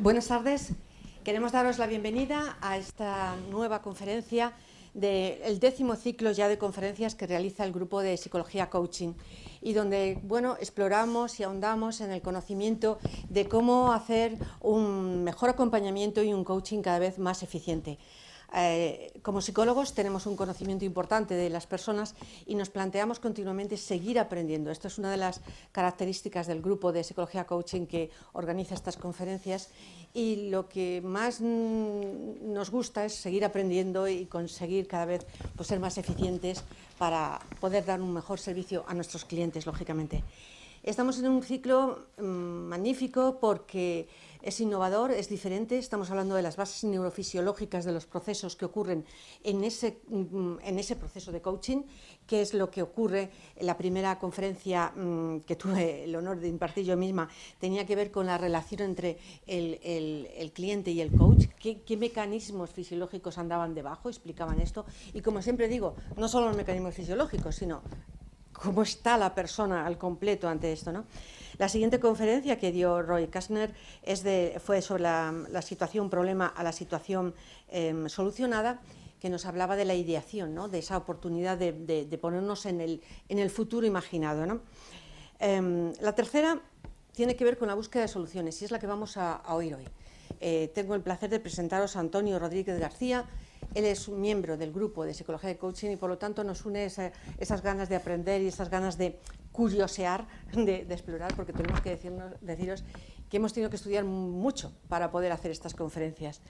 Buenas tardes. Queremos daros la bienvenida a esta nueva conferencia del 10º ciclo ya de conferencias que realiza el grupo de Psicología Coaching y donde, exploramos y ahondamos en el conocimiento de cómo hacer un mejor acompañamiento y un coaching cada vez más eficiente. Como psicólogos tenemos un conocimiento importante de las personas y nos planteamos continuamente seguir aprendiendo. Esto es una de las características del grupo de Psicología Coaching que organiza estas conferencias y lo que más nos gusta es seguir aprendiendo y conseguir cada vez ser más eficientes para poder dar un mejor servicio a nuestros clientes, lógicamente. Estamos en un ciclo magnífico porque es innovador, es diferente. Estamos hablando de las bases neurofisiológicas de los procesos que ocurren en ese proceso de coaching, que es lo que ocurre en la primera conferencia que tuve el honor de impartir yo misma, tenía que ver con la relación entre el cliente y el coach, qué mecanismos fisiológicos andaban debajo, explicaban esto. Y como siempre digo, no solo los mecanismos fisiológicos, sino cómo está la persona al completo ante esto, ¿no? La siguiente conferencia que dio Roy Kastner fue sobre la situación problema a la situación solucionada, que nos hablaba de la ideación, ¿no? De esa oportunidad de ponernos en el futuro imaginado, ¿no? La tercera tiene que ver con la búsqueda de soluciones y es la que vamos a oír hoy. Tengo el placer de presentaros a Antonio Rodríguez García. Él es un miembro del grupo de Psicología de Coaching y por lo tanto nos une esas ganas de aprender y esas ganas de curiosear, de explorar, porque tenemos que deciros que hemos tenido que estudiar mucho para poder hacer estas conferencias.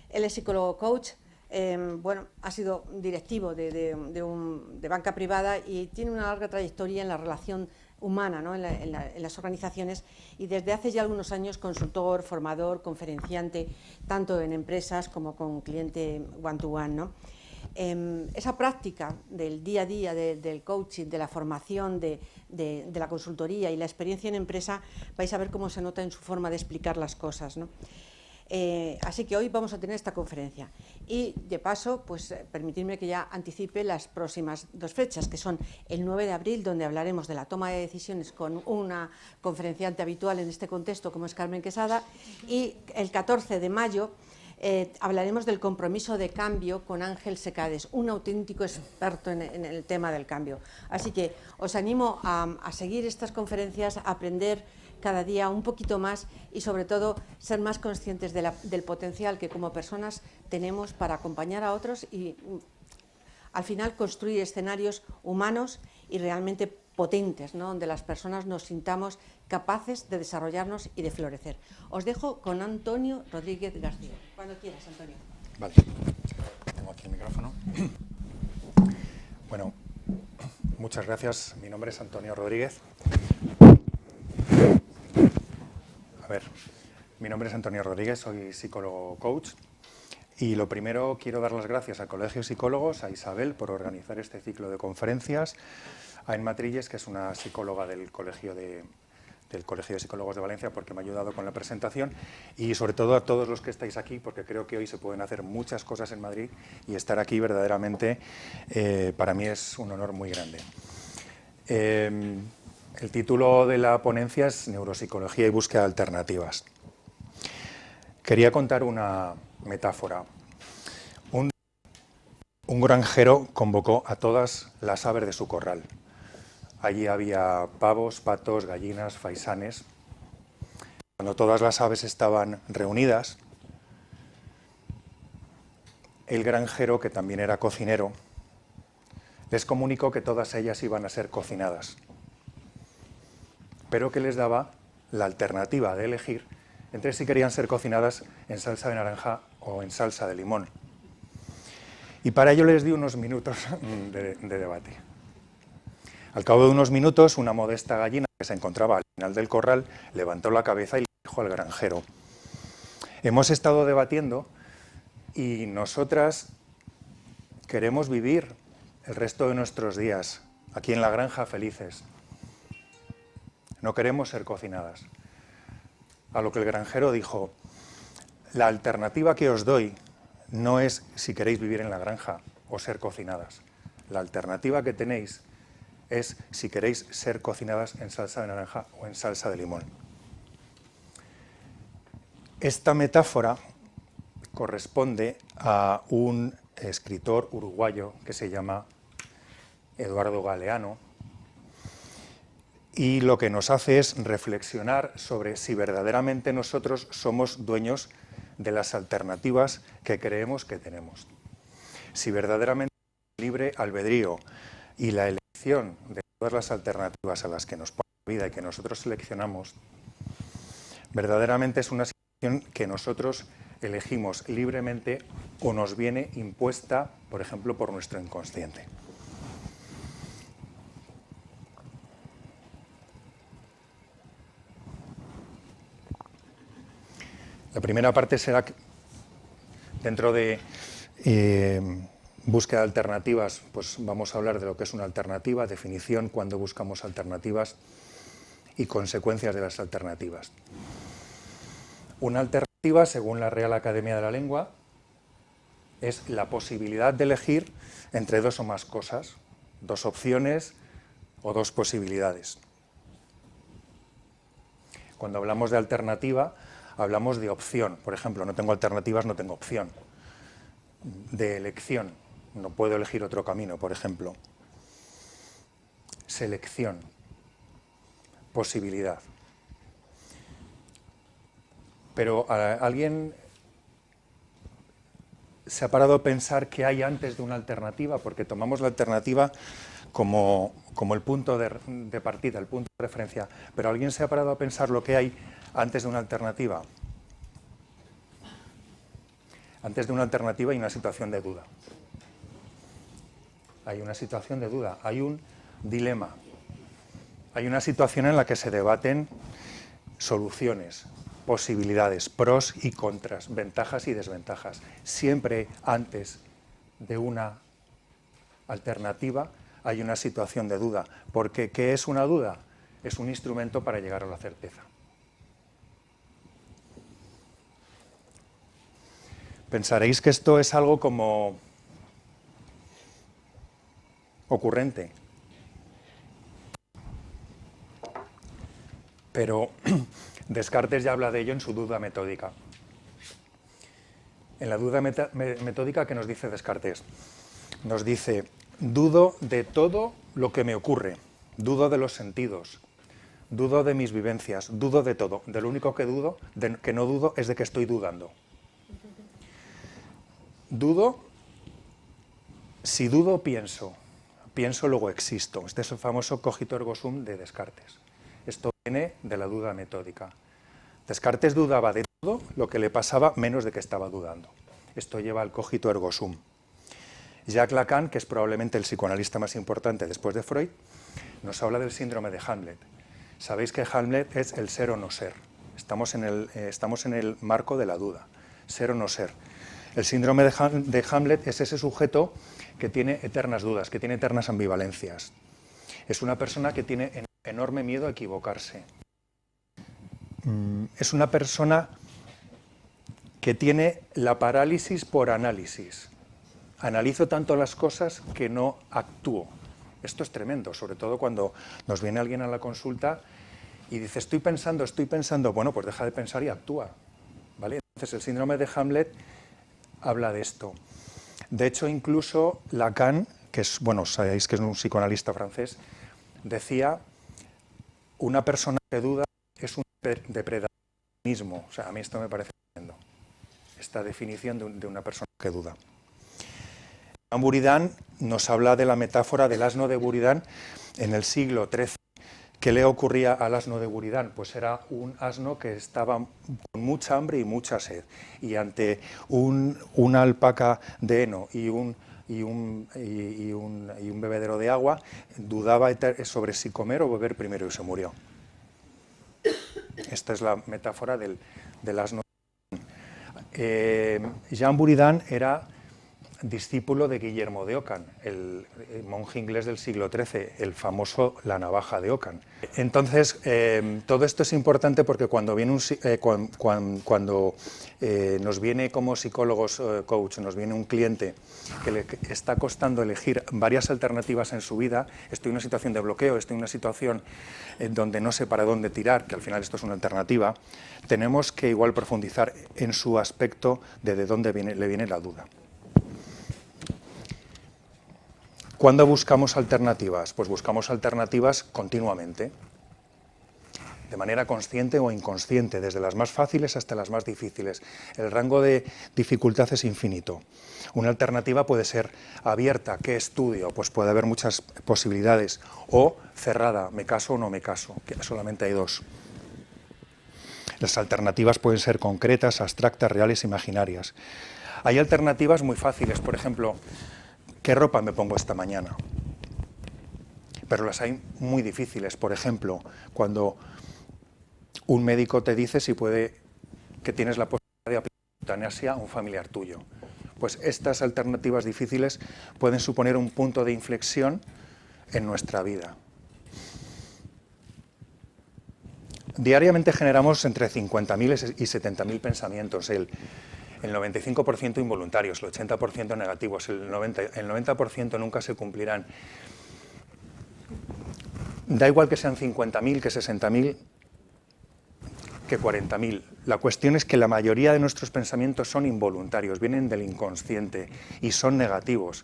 Él es psicólogo coach, ha sido directivo de banca privada y tiene una larga trayectoria en la relación humana, ¿no? en las organizaciones y desde hace ya algunos años consultor, formador, conferenciante, tanto en empresas como con cliente one-to-one, ¿no? Esa práctica del día a día del coaching, de la formación, de la consultoría y la experiencia en empresa, vais a ver cómo se nota en su forma de explicar las cosas, ¿no? Así que hoy vamos a tener esta conferencia y de paso permitidme que ya anticipe las próximas dos fechas, que son el 9 de abril, donde hablaremos de la toma de decisiones con una conferenciante habitual en este contexto como es Carmen Quesada, y el 14 de mayo hablaremos del compromiso de cambio con Ángel Secades, un auténtico experto en el tema del cambio. Así que os animo a seguir estas conferencias, a aprender cada día un poquito más y sobre todo ser más conscientes del potencial que como personas tenemos para acompañar a otros y al final construir escenarios humanos y realmente potentes, ¿no? Donde las personas nos sintamos capaces de desarrollarnos y de florecer. Os dejo con Antonio Rodríguez García. Cuando quieras, Antonio. Vale, tengo aquí el micrófono. Bueno, muchas gracias. Mi nombre es Antonio Rodríguez. Mi nombre es Antonio Rodríguez, soy psicólogo coach y lo primero quiero dar las gracias al Colegio de Psicólogos, a Isabel por organizar este ciclo de conferencias, a Emma Trilles, que es una psicóloga del Colegio de Psicólogos de Valencia, porque me ha ayudado con la presentación, y sobre todo a todos los que estáis aquí, porque creo que hoy se pueden hacer muchas cosas en Madrid y estar aquí verdaderamente para mí es un honor muy grande. El título de la ponencia es Neuropsicología y búsqueda de alternativas. Quería contar una metáfora. Un granjero convocó a todas las aves de su corral. Allí había pavos, patos, gallinas, faisanes. Cuando todas las aves estaban reunidas, el granjero, que también era cocinero, les comunicó que todas ellas iban a ser cocinadas, pero que les daba la alternativa de elegir entre si querían ser cocinadas en salsa de naranja o en salsa de limón. Y para ello les di unos minutos de debate. Al cabo de unos minutos, una modesta gallina que se encontraba al final del corral levantó la cabeza y le dijo al granjero: hemos estado debatiendo y nosotras queremos vivir el resto de nuestros días aquí en la granja felices. No queremos ser cocinadas. A lo que el granjero dijo: la alternativa que os doy no es si queréis vivir en la granja o ser cocinadas. La alternativa que tenéis es si queréis ser cocinadas en salsa de naranja o en salsa de limón. Esta metáfora corresponde a un escritor uruguayo que se llama Eduardo Galeano, y lo que nos hace es reflexionar sobre si verdaderamente nosotros somos dueños de las alternativas que creemos que tenemos. Si verdaderamente el libre albedrío y la elección de todas las alternativas a las que nos pone la vida y que nosotros seleccionamos, verdaderamente es una situación que nosotros elegimos libremente o nos viene impuesta, por ejemplo, por nuestro inconsciente. La primera parte será dentro de búsqueda de alternativas, pues vamos a hablar de lo que es una alternativa, definición, cuándo buscamos alternativas y consecuencias de las alternativas. Una alternativa, según la Real Academia de la Lengua, es la posibilidad de elegir entre dos o más cosas, dos opciones o dos posibilidades. Cuando hablamos de alternativa, hablamos de opción. Por ejemplo, no tengo alternativas, no tengo opción. De elección, no puedo elegir otro camino, por ejemplo. Selección, posibilidad. Pero ¿alguien se ha parado a pensar qué hay antes de una alternativa? Porque tomamos la alternativa como el punto de partida, el punto de referencia. Pero ¿alguien se ha parado a pensar lo que hay antes de una alternativa? Antes de una alternativa hay una situación de duda. Hay una situación de duda, hay un dilema. Hay una situación en la que se debaten soluciones, posibilidades, pros y contras, ventajas y desventajas. Siempre antes de una alternativa hay una situación de duda, porque ¿qué es una duda? Es un instrumento para llegar a la certeza. Pensaréis que esto es algo como ocurrente, pero Descartes ya habla de ello en su duda metódica. En la duda metódica, ¿qué nos dice Descartes? Nos dice: dudo de todo lo que me ocurre, dudo de los sentidos, dudo de mis vivencias, dudo de todo. De lo único que dudo, que no dudo, es de que estoy dudando. Dudo, si dudo pienso, pienso luego existo. Este es el famoso cogito ergo sum de Descartes. Esto viene de la duda metódica. Descartes dudaba de todo lo que le pasaba, menos de que estaba dudando. Esto lleva al cogito ergo sum. Jacques Lacan, que es probablemente el psicoanalista más importante después de Freud, nos habla del síndrome de Hamlet. Sabéis que Hamlet es el ser o no ser. Estamos en el marco de la duda, ser o no ser. El síndrome de Hamlet es ese sujeto que tiene eternas dudas, que tiene eternas ambivalencias. Es una persona que tiene enorme miedo a equivocarse. Es una persona que tiene la parálisis por análisis. Analizo tanto las cosas que no actúo. Esto es tremendo, sobre todo cuando nos viene alguien a la consulta y dice, estoy pensando, bueno, pues deja de pensar y actúa, ¿vale? Entonces el síndrome de Hamlet habla de esto. De hecho, incluso Lacan, que es, bueno, sabéis que es un psicoanalista francés, decía, una persona que duda es un depredacionismo. O sea, a mí esto me parece tremendo, esta definición de una persona que duda. Jean Buridan nos habla de la metáfora del asno de Buridan en el siglo XIII. ¿Qué le ocurría al asno de Buridan? Pues era un asno que estaba con mucha hambre y mucha sed, y ante una alpaca de heno y un bebedero de agua, dudaba sobre si comer o beber primero y se murió. Esta es la metáfora del asno. Jean Buridan era discípulo de Guillermo de Ockham, el monje inglés del siglo XIII, el famoso La navaja de Ockham. Entonces, todo esto es importante porque cuando nos viene como psicólogos coach, nos viene un cliente que le está costando elegir varias alternativas en su vida, estoy en una situación de bloqueo, estoy en una situación en donde no sé para dónde tirar, que al final esto es una alternativa, tenemos que igual profundizar en su aspecto de dónde le viene la duda. ¿Cuándo buscamos alternativas? Pues buscamos alternativas continuamente, de manera consciente o inconsciente, desde las más fáciles hasta las más difíciles. El rango de dificultad es infinito. Una alternativa puede ser abierta, ¿qué estudio? Pues puede haber muchas posibilidades. O cerrada, ¿me caso o no me caso? Que solamente hay dos. Las alternativas pueden ser concretas, abstractas, reales, imaginarias. Hay alternativas muy fáciles, por ejemplo, ¿qué ropa me pongo esta mañana? Pero las hay muy difíciles, por ejemplo, cuando un médico te dice que tienes la posibilidad de aplicar eutanasia a un familiar tuyo. Pues estas alternativas difíciles pueden suponer un punto de inflexión en nuestra vida. Diariamente generamos entre 50.000 y 70.000 pensamientos, el 95% involuntarios, el 80% negativos, el 90% nunca se cumplirán. Da igual que sean 50.000, que 60.000, que 40.000. La cuestión es que la mayoría de nuestros pensamientos son involuntarios, vienen del inconsciente y son negativos.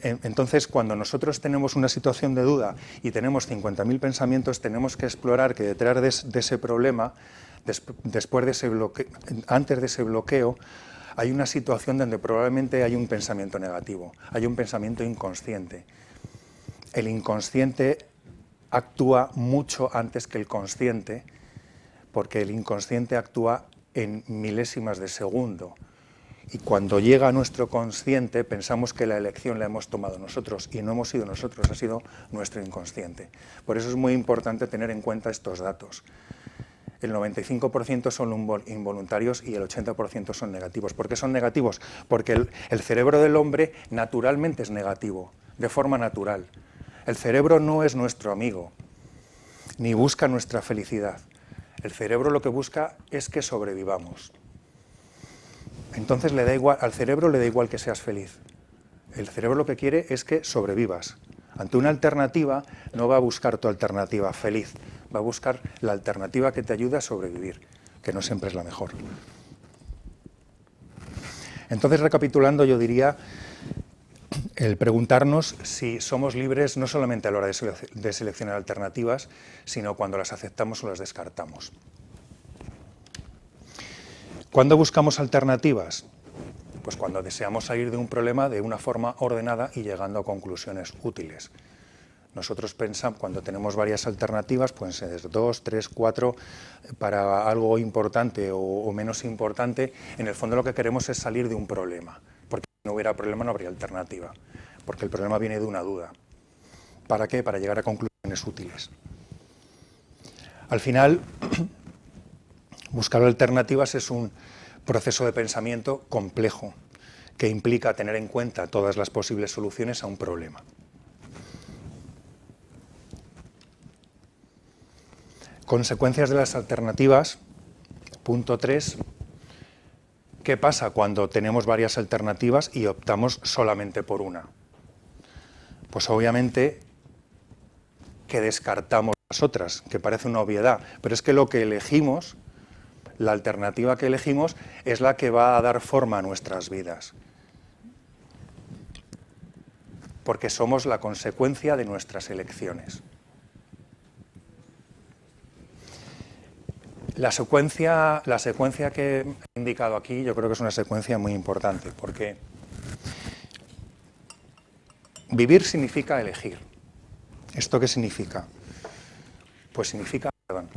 Entonces, cuando nosotros tenemos una situación de duda y tenemos 50.000 pensamientos, tenemos que explorar que detrás de ese problema, antes de ese bloqueo, hay una situación donde probablemente hay un pensamiento negativo, hay un pensamiento inconsciente. El inconsciente actúa mucho antes que el consciente, porque el inconsciente actúa en milésimas de segundo. Y cuando llega a nuestro consciente, pensamos que la elección la hemos tomado nosotros, y no hemos sido nosotros, ha sido nuestro inconsciente. Por eso es muy importante tener en cuenta estos datos. El 95% son involuntarios y el 80% son negativos. ¿Por qué son negativos? Porque el cerebro del hombre naturalmente es negativo, de forma natural. El cerebro no es nuestro amigo, ni busca nuestra felicidad. El cerebro lo que busca es que sobrevivamos. Entonces al cerebro le da igual que seas feliz. El cerebro lo que quiere es que sobrevivas. Ante una alternativa no va a buscar tu alternativa feliz, va a buscar la alternativa que te ayude a sobrevivir, que no siempre es la mejor. Entonces, recapitulando, yo diría el preguntarnos si somos libres no solamente a la hora de seleccionar alternativas, sino cuando las aceptamos o las descartamos. ¿Cuándo buscamos alternativas? Pues cuando deseamos salir de un problema de una forma ordenada y llegando a conclusiones útiles. Nosotros pensamos, cuando tenemos varias alternativas, pueden ser 2, 3, 4, para algo importante o menos importante, en el fondo lo que queremos es salir de un problema. Porque si no hubiera problema no habría alternativa, porque el problema viene de una duda. ¿Para qué? Para llegar a conclusiones útiles. Al final, buscar alternativas es un proceso de pensamiento complejo que implica tener en cuenta todas las posibles soluciones a un problema. Consecuencias de las alternativas, punto 3. ¿Qué pasa cuando tenemos varias alternativas y optamos solamente por una? Pues obviamente que descartamos las otras, que parece una obviedad, pero es que lo que elegimos, la alternativa que elegimos, es la que va a dar forma a nuestras vidas. Porque somos la consecuencia de nuestras elecciones. La secuencia que he indicado aquí yo creo que es una secuencia muy importante, porque vivir significa elegir. ¿Esto qué significa? Pues significa perdón.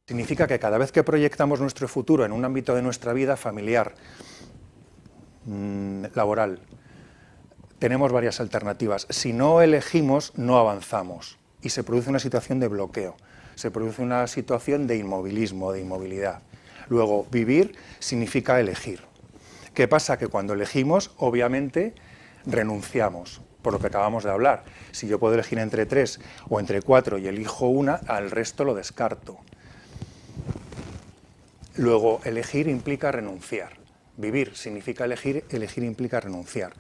Significa que cada vez que proyectamos nuestro futuro en un ámbito de nuestra vida familiar, laboral, tenemos varias alternativas. Si no elegimos, no avanzamos y se produce una situación de bloqueo, se produce una situación de inmovilismo, de inmovilidad. Luego, vivir significa elegir. ¿Qué pasa? Que cuando elegimos, obviamente, renunciamos, por lo que acabamos de hablar. Si yo puedo elegir entre 3 o entre 4 y elijo una, al resto lo descarto. Luego, elegir implica renunciar. Vivir significa elegir, elegir implica renunciar.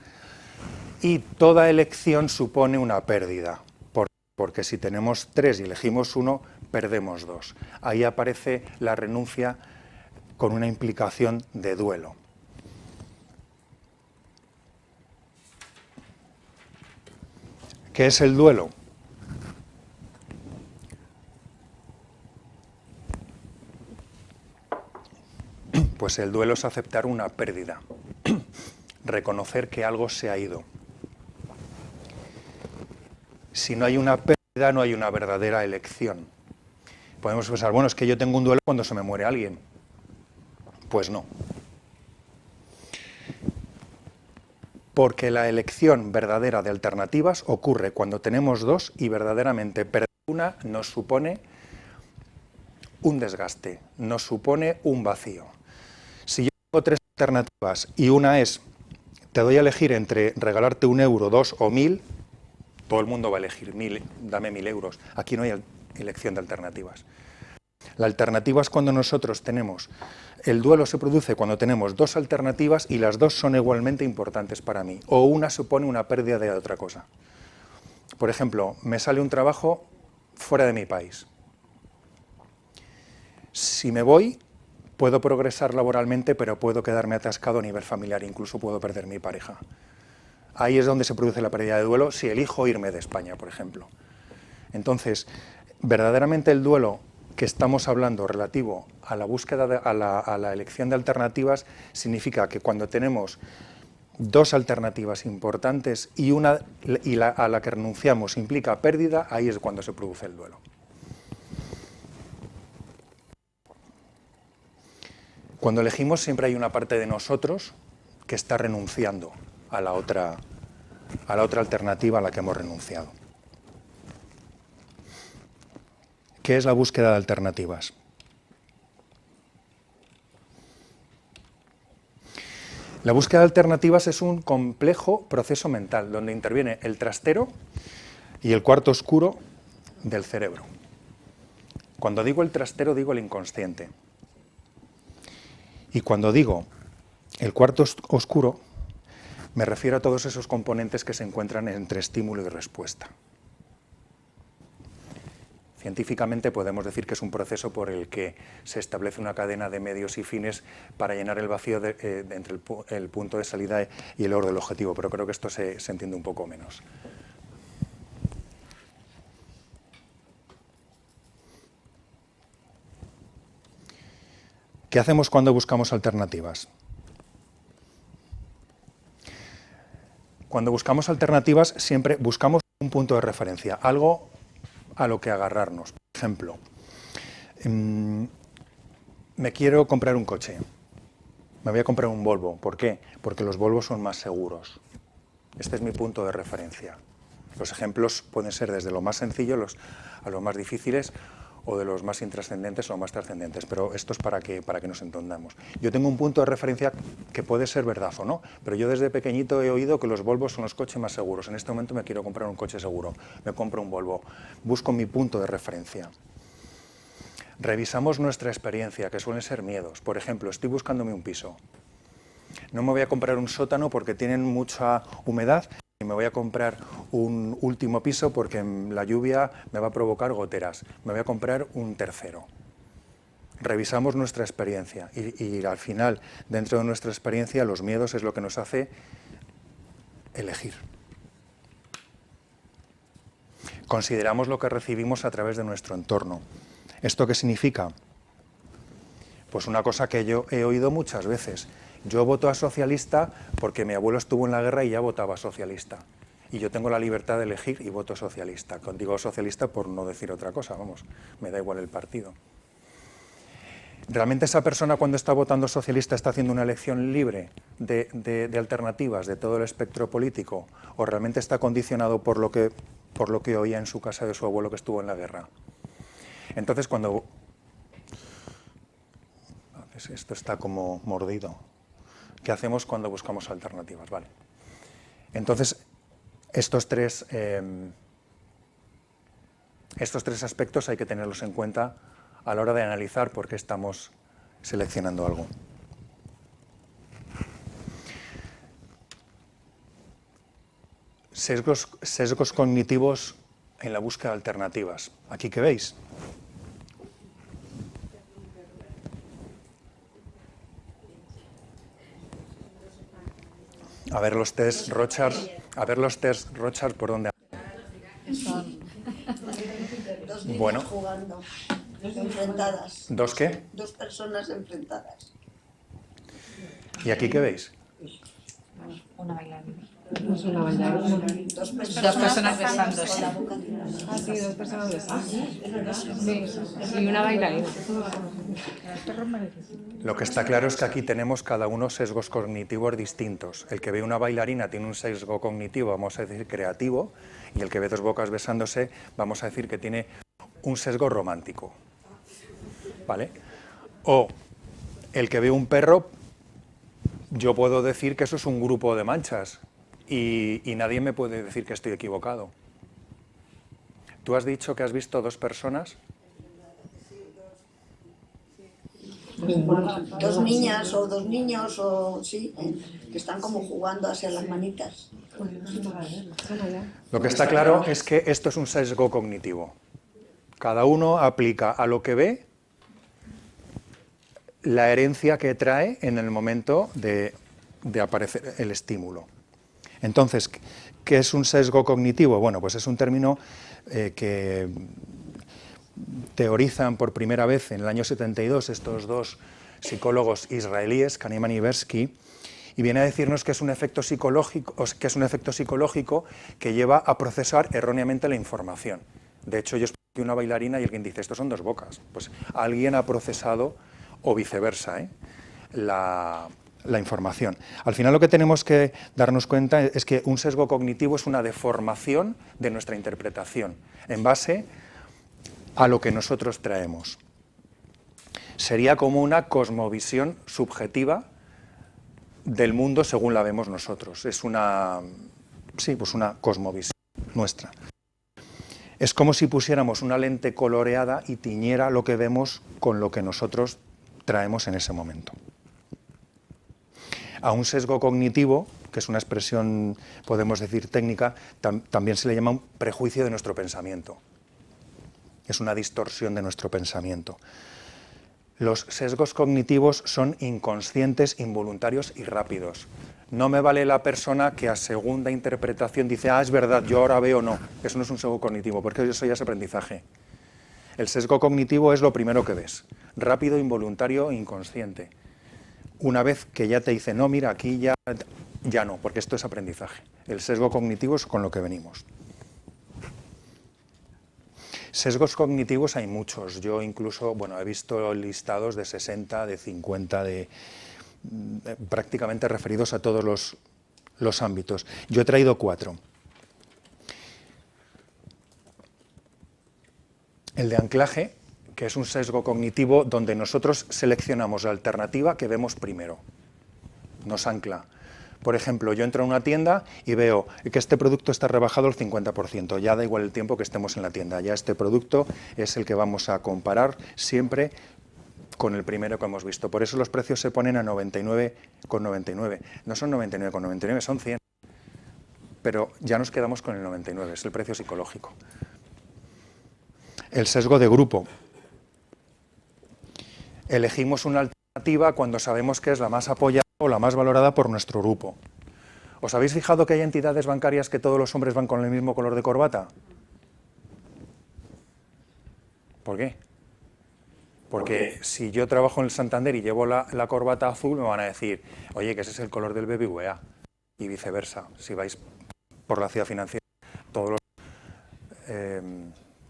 Y toda elección supone una pérdida, porque si tenemos 3 y elegimos 1, perdemos 2. Ahí aparece la renuncia con una implicación de duelo. ¿Qué es el duelo? Pues el duelo es aceptar una pérdida, reconocer que algo se ha ido. Si no hay una pérdida, no hay una verdadera elección. Podemos pensar, bueno, es que yo tengo un duelo cuando se me muere alguien. Pues no. Porque la elección verdadera de alternativas ocurre cuando tenemos 2 y verdaderamente perder una nos supone un desgaste, nos supone un vacío. Si yo tengo 3 alternativas y una es, te doy a elegir entre regalarte 1 euro, 2 o 1000, todo el mundo va a elegir 1000, dame 1000 euros. Aquí no hay elección de alternativas. La alternativa es cuando nosotros tenemos, el duelo se produce cuando tenemos 2 alternativas y las 2 son igualmente importantes para mí, o una supone una pérdida de otra cosa. Por ejemplo, me sale un trabajo fuera de mi país. Si me voy, puedo progresar laboralmente, pero puedo quedarme atascado a nivel familiar, incluso puedo perder mi pareja. Ahí es donde se produce la pérdida de duelo, si elijo irme de España, por ejemplo. Entonces, verdaderamente el duelo que estamos hablando relativo a la búsqueda, a la elección de alternativas, significa que cuando tenemos 2 alternativas importantes y una a la que renunciamos implica pérdida, ahí es cuando se produce el duelo. Cuando elegimos siempre hay una parte de nosotros que está renunciando a la otra alternativa a la que hemos renunciado. ¿Qué es la búsqueda de alternativas? La búsqueda de alternativas es un complejo proceso mental donde interviene el trastero y el cuarto oscuro del cerebro. Cuando digo el trastero, digo el inconsciente. Y cuando digo el cuarto oscuro, me refiero a todos esos componentes que se encuentran entre estímulo y respuesta. Científicamente podemos decir que es un proceso por el que se establece una cadena de medios y fines para llenar el vacío entre el punto de salida y el logro del objetivo, pero creo que esto se entiende un poco menos. ¿Qué hacemos cuando buscamos alternativas? Cuando buscamos alternativas siempre buscamos un punto de referencia, algo a lo que agarrarnos. Por ejemplo, me quiero comprar un coche, me voy a comprar un Volvo. ¿Por qué? Porque los Volvos son más seguros. Este es mi punto de referencia. Los ejemplos pueden ser desde lo más sencillo a los más difíciles, o de los más intrascendentes o los más trascendentes, pero esto es para que nos entendamos. Yo tengo un punto de referencia que puede ser verdad o no, pero yo desde pequeñito he oído que los Volvos son los coches más seguros. En este momento me quiero comprar un coche seguro, me compro un Volvo, busco mi punto de referencia. Revisamos nuestra experiencia, que suelen ser miedos. Por ejemplo, estoy buscándome un piso. No me voy a comprar un sótano porque tienen mucha humedad, y me voy a comprar un último piso porque la lluvia me va a provocar goteras. Me voy a comprar un tercero. Revisamos nuestra experiencia y al final, dentro de nuestra experiencia, los miedos es lo que nos hace elegir. Consideramos lo que recibimos a través de nuestro entorno. ¿Esto qué significa? Pues una cosa que yo he oído muchas veces. Yo voto a socialista porque mi abuelo estuvo en la guerra y ya votaba socialista. Y yo tengo la libertad de elegir y voto socialista. Digo socialista por no decir otra cosa, vamos, me da igual el partido. ¿Realmente esa persona cuando está votando socialista está haciendo una elección libre de alternativas de todo el espectro político? ¿O realmente está condicionado por lo que oía en su casa de su abuelo que estuvo en la guerra? Entonces cuando... Esto está como mordido. ¿Qué hacemos cuando buscamos alternativas? Vale. Entonces, estos tres aspectos hay que tenerlos en cuenta a la hora de analizar por qué estamos seleccionando algo. Sesgos cognitivos en la búsqueda de alternativas. ¿Aquí qué veis? A ver los test Rorschach, ¿por dónde? Dos niños Bueno. jugando, enfrentadas. ¿Dos qué? Dos personas enfrentadas. ¿Y aquí qué veis? Una bailarina. Dos personas besándose. con la boca. Ah, sí, dos personas besándose. Sí, y una bailarina. Lo que está claro es que aquí tenemos cada uno sesgos cognitivos distintos. El que ve una bailarina tiene un sesgo cognitivo, vamos a decir creativo, y el que ve dos bocas besándose, vamos a decir que tiene un sesgo romántico. ¿Vale? O el que ve un perro, yo puedo decir que eso es un grupo de manchas y nadie me puede decir que estoy equivocado. ¿Tú has dicho que has visto dos personas? Dos niñas o dos niños o sí, que están como jugando hacia las manitas. Lo que está claro es que esto es un sesgo cognitivo. Cada uno aplica a lo que ve la herencia que trae en el momento de aparecer el estímulo. Entonces, ¿qué es un sesgo cognitivo? Bueno, pues es un término que teorizan por primera vez en el año 72 estos dos psicólogos israelíes, Kahneman y Tversky, y viene a decirnos que es un efecto psicológico, que lleva a procesar erróneamente la información. De hecho, yo expliqué una bailarina y alguien dice, estos son dos bocas. Pues alguien ha procesado, o viceversa, la información. Al final lo que tenemos que darnos cuenta es que un sesgo cognitivo es una deformación de nuestra interpretación en base a lo que nosotros traemos. Sería como una cosmovisión subjetiva del mundo según la vemos nosotros. Es una cosmovisión nuestra. Es como si pusiéramos una lente coloreada y tiñera lo que vemos con lo que nosotros traemos en ese momento. A un sesgo cognitivo, que es una expresión, podemos decir, técnica, también se le llama un prejuicio de nuestro pensamiento. Es una distorsión de nuestro pensamiento. Los sesgos cognitivos son inconscientes, involuntarios y rápidos. No me vale la persona que a segunda interpretación dice, es verdad, yo ahora veo no. Eso no es un sesgo cognitivo, porque eso ya es aprendizaje. El sesgo cognitivo es lo primero que ves. Rápido, involuntario e inconsciente. Una vez que ya te dice, no, mira, aquí ya no, porque esto es aprendizaje. El sesgo cognitivo es con lo que venimos. Sesgos cognitivos hay muchos. Yo incluso, he visto listados de 60, de 50, prácticamente referidos a todos los ámbitos. Yo he traído 4. El de anclaje, que es un sesgo cognitivo donde nosotros seleccionamos la alternativa que vemos primero. Nos ancla. Por ejemplo, yo entro a una tienda y veo que este producto está rebajado al 50%. Ya da igual el tiempo que estemos en la tienda. Ya este producto es el que vamos a comparar siempre con el primero que hemos visto. Por eso los precios se ponen a 99,99. No son 99,99, son 100. Pero ya nos quedamos con el 99, es el precio psicológico. El sesgo de grupo. Elegimos una alternativa cuando sabemos que es la más apoyada o la más valorada por nuestro grupo. ¿Os habéis fijado que hay entidades bancarias que todos los hombres van con el mismo color de corbata? ¿Por qué? Porque si yo trabajo en el Santander y llevo la corbata azul, me van a decir, oye, que ese es el color del BBVA. Y viceversa. Si vais por la ciudad financiera, todos los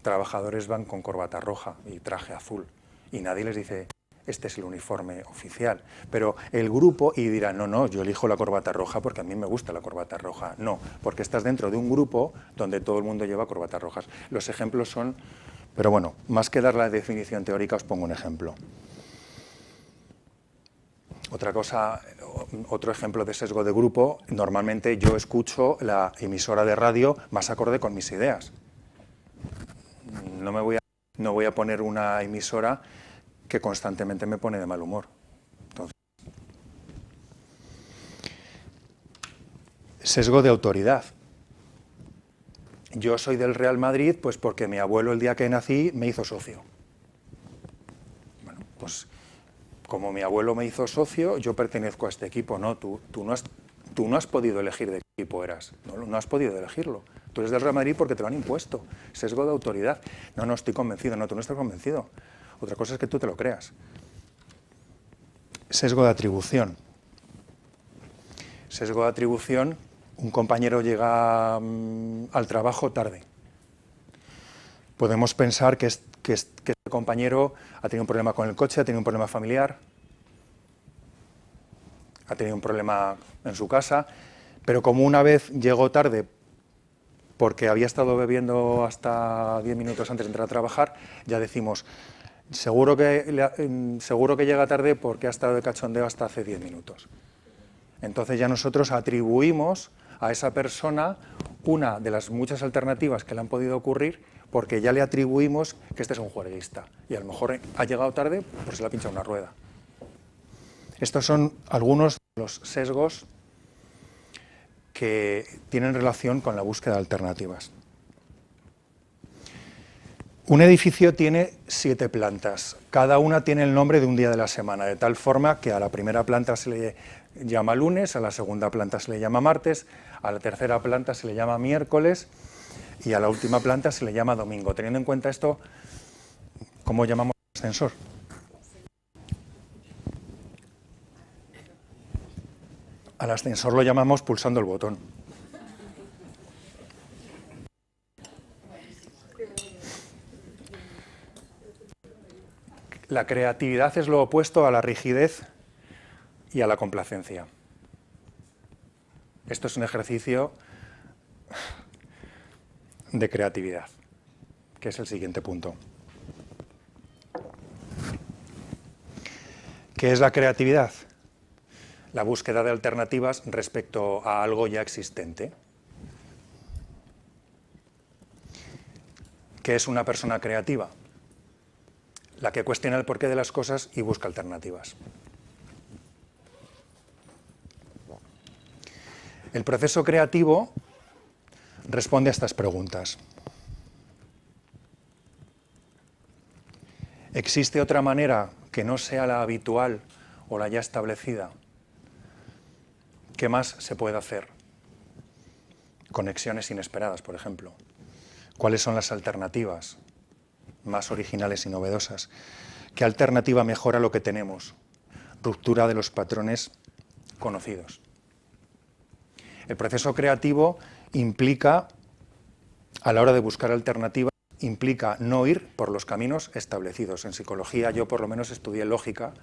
trabajadores van con corbata roja y traje azul. Y nadie les dice, este es el uniforme oficial. Pero el grupo, y dirán, no, yo elijo la corbata roja porque a mí me gusta la corbata roja. No, porque estás dentro de un grupo donde todo el mundo lleva corbatas rojas. Los ejemplos son, pero más que dar la definición teórica, os pongo un ejemplo. Otra cosa, otro ejemplo de sesgo de grupo, normalmente yo escucho la emisora de radio más acorde con mis ideas. No voy a poner una emisora que constantemente me pone de mal humor. Entonces, sesgo de autoridad. Yo soy del Real Madrid pues porque mi abuelo el día que nací me hizo socio. Bueno, pues como mi abuelo me hizo socio, yo pertenezco a este equipo. No, tú no has podido elegir de qué equipo eras. No has podido elegirlo. Tú eres del Real Madrid porque te lo han impuesto. Sesgo de autoridad. No estoy convencido. No, tú no estás convencido. Otra cosa es que tú te lo creas. Sesgo de atribución. Sesgo de atribución, un compañero llega al trabajo tarde. Podemos pensar que este compañero ha tenido un problema con el coche, ha tenido un problema familiar, ha tenido un problema en su casa, pero como una vez llegó tarde porque había estado bebiendo hasta 10 minutos antes de entrar a trabajar, ya decimos, seguro que llega tarde porque ha estado de cachondeo hasta hace 10 minutos. Entonces ya nosotros atribuimos a esa persona una de las muchas alternativas que le han podido ocurrir porque ya le atribuimos que este es un juerguista y a lo mejor ha llegado tarde porque se le ha pinchado una rueda. Estos son algunos de los sesgos que tienen relación con la búsqueda de alternativas. Un edificio tiene 7 plantas, cada una tiene el nombre de un día de la semana, de tal forma que a la primera planta se le llama lunes, a la segunda planta se le llama martes, a la tercera planta se le llama miércoles y a la última planta se le llama domingo. Teniendo en cuenta esto, ¿cómo llamamos al ascensor? Al ascensor lo llamamos pulsando el botón. La creatividad es lo opuesto a la rigidez y a la complacencia. Esto es un ejercicio de creatividad, que es el siguiente punto. ¿Qué es la creatividad? La búsqueda de alternativas respecto a algo ya existente. ¿Qué es una persona creativa? La que cuestiona el porqué de las cosas y busca alternativas. El proceso creativo responde a estas preguntas. ¿Existe otra manera que no sea la habitual o la ya establecida? ¿Qué más se puede hacer? Conexiones inesperadas, por ejemplo. ¿Cuáles son las alternativas más originales y novedosas? ¿Qué alternativa mejora lo que tenemos? Ruptura de los patrones conocidos. El proceso creativo implica, a la hora de buscar alternativas, implica no ir por los caminos establecidos. En psicología yo por lo menos estudié lógica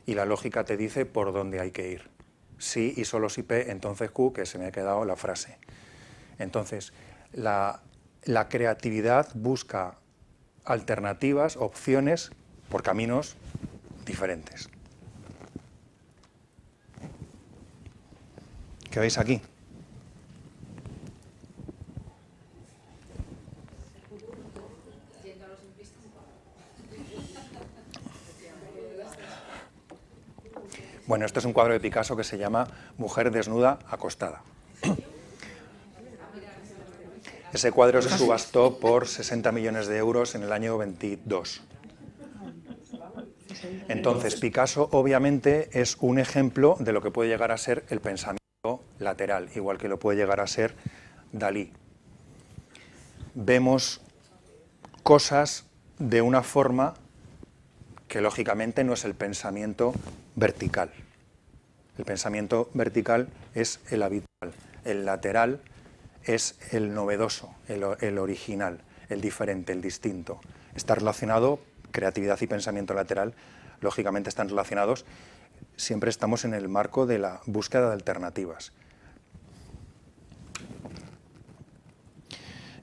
y la lógica te dice por dónde hay que ir. Sí y solo si P, entonces Q, que se me ha quedado la frase. Entonces, la creatividad busca alternativas, opciones por caminos diferentes. ¿Qué veis aquí? Bueno, esto es un cuadro de Picasso que se llama Mujer desnuda acostada. Ese cuadro se subastó por 60 millones de euros en el año 22. Entonces, Picasso obviamente es un ejemplo de lo que puede llegar a ser el pensamiento lateral, igual que lo puede llegar a ser Dalí. Vemos cosas de una forma que lógicamente no es el pensamiento vertical. El pensamiento vertical es el habitual, el lateral es el novedoso, el original, el diferente, el distinto. Está relacionado, creatividad y pensamiento lateral, lógicamente están relacionados, siempre estamos en el marco de la búsqueda de alternativas.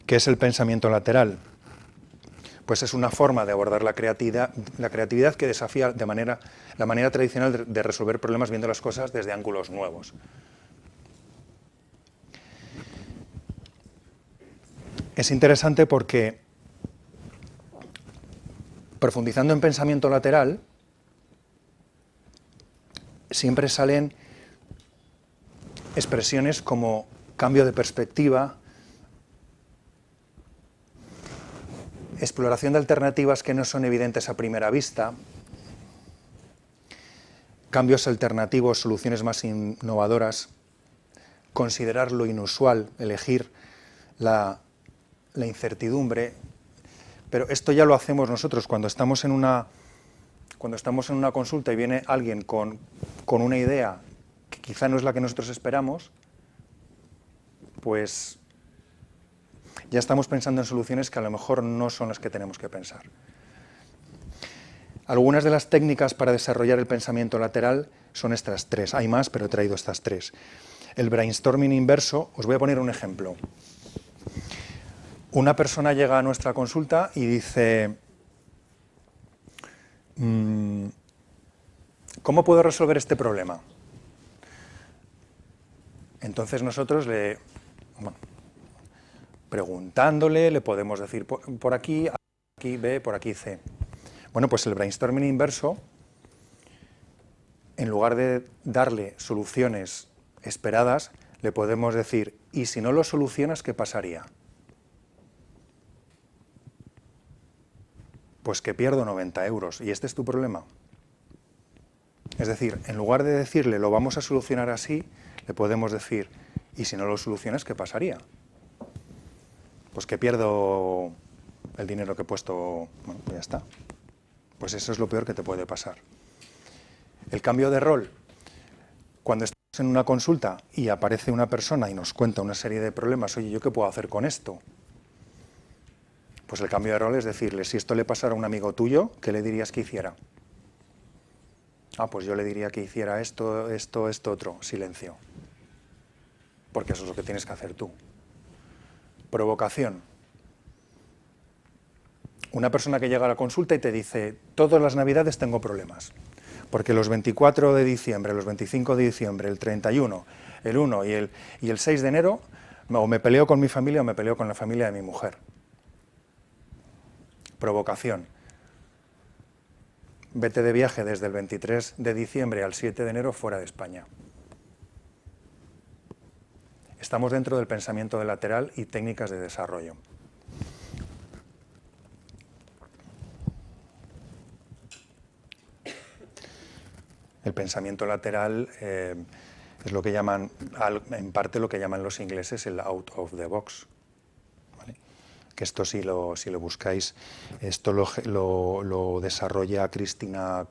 ¿Qué es el pensamiento lateral? pues es una forma de abordar la creatividad que desafía la manera tradicional de resolver problemas viendo las cosas desde ángulos nuevos. Es interesante porque, profundizando en pensamiento lateral, siempre salen expresiones como cambio de perspectiva, exploración de alternativas que no son evidentes a primera vista, cambios alternativos, soluciones más innovadoras, considerar lo inusual, elegir la incertidumbre. Pero esto ya lo hacemos nosotros cuando estamos en una consulta y viene alguien con una idea que quizá no es la que nosotros esperamos, pues ya estamos pensando en soluciones que a lo mejor no son las que tenemos que pensar. Algunas de las técnicas para desarrollar el pensamiento lateral son estas tres. Hay más, pero he traído estas tres. El brainstorming inverso, os voy a poner un ejemplo. Una persona llega a nuestra consulta y dice, ¿cómo puedo resolver este problema? Entonces nosotros preguntándole, le podemos decir por aquí B, por aquí C. Bueno, pues el brainstorming inverso, en lugar de darle soluciones esperadas, le podemos decir, ¿y si no lo solucionas, qué pasaría? Pues que pierdo 90 euros, y este es tu problema. Es decir, en lugar de decirle, lo vamos a solucionar así, le podemos decir, ¿y si no lo solucionas, qué pasaría? Pues que pierdo el dinero que he puesto, bueno, pues ya está. Pues eso es lo peor que te puede pasar. El cambio de rol, cuando estamos en una consulta y aparece una persona y nos cuenta una serie de problemas, oye, ¿yo qué puedo hacer con esto? Pues el cambio de rol es decirle, si esto le pasara a un amigo tuyo, ¿qué le dirías que hiciera? Ah, pues yo le diría que hiciera esto, otro. Silencio. Porque eso es lo que tienes que hacer tú. Provocación. Una persona que llega a la consulta y te dice, todas las navidades tengo problemas. Porque los 24 de diciembre, los 25 de diciembre, el 31, el 1 y el 6 de enero, o me peleo con mi familia o me peleo con la familia de mi mujer. Provocación. Vete de viaje desde el 23 de diciembre al 7 de enero fuera de España. Estamos dentro del pensamiento lateral y técnicas de desarrollo. El pensamiento lateral es lo que llaman, en parte lo que llaman los ingleses el out of the box. Que esto si lo buscáis, esto lo desarrolla Cristina,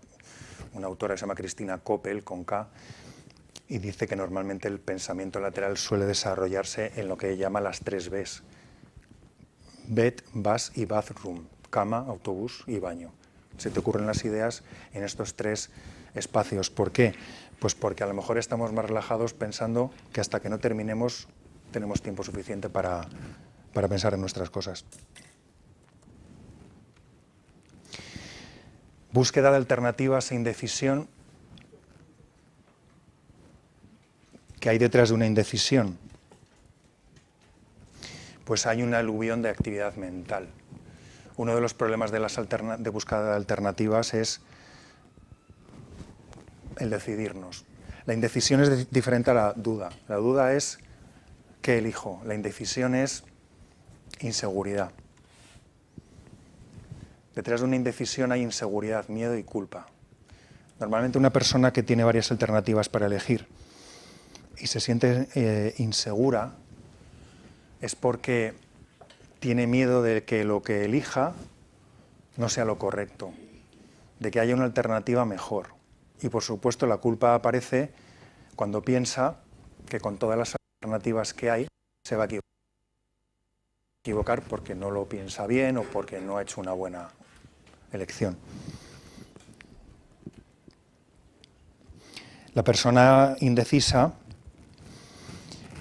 una autora que se llama Cristina Koppel, con K, y dice que normalmente el pensamiento lateral suele desarrollarse en lo que llama las 3 Bs. Bed, bus y bathroom, cama, autobús y baño. Se te ocurren las ideas en estos 3 espacios. ¿Por qué? Pues porque a lo mejor estamos más relajados pensando que hasta que no terminemos tenemos tiempo suficiente para pensar en nuestras cosas. Búsqueda de alternativas e indecisión. ¿Qué hay detrás de una indecisión? Pues hay un aluvión de actividad mental. Uno de los problemas de búsqueda de alternativas es el decidirnos. La indecisión es diferente a la duda. La duda es ¿qué elijo? La indecisión es inseguridad. Detrás de una indecisión hay inseguridad, miedo y culpa. Normalmente una persona que tiene varias alternativas para elegir y se siente insegura es porque tiene miedo de que lo que elija no sea lo correcto, de que haya una alternativa mejor. Y por supuesto la culpa aparece cuando piensa que con todas las alternativas que hay se va a equivocar porque no lo piensa bien o porque no ha hecho una buena elección. La persona indecisa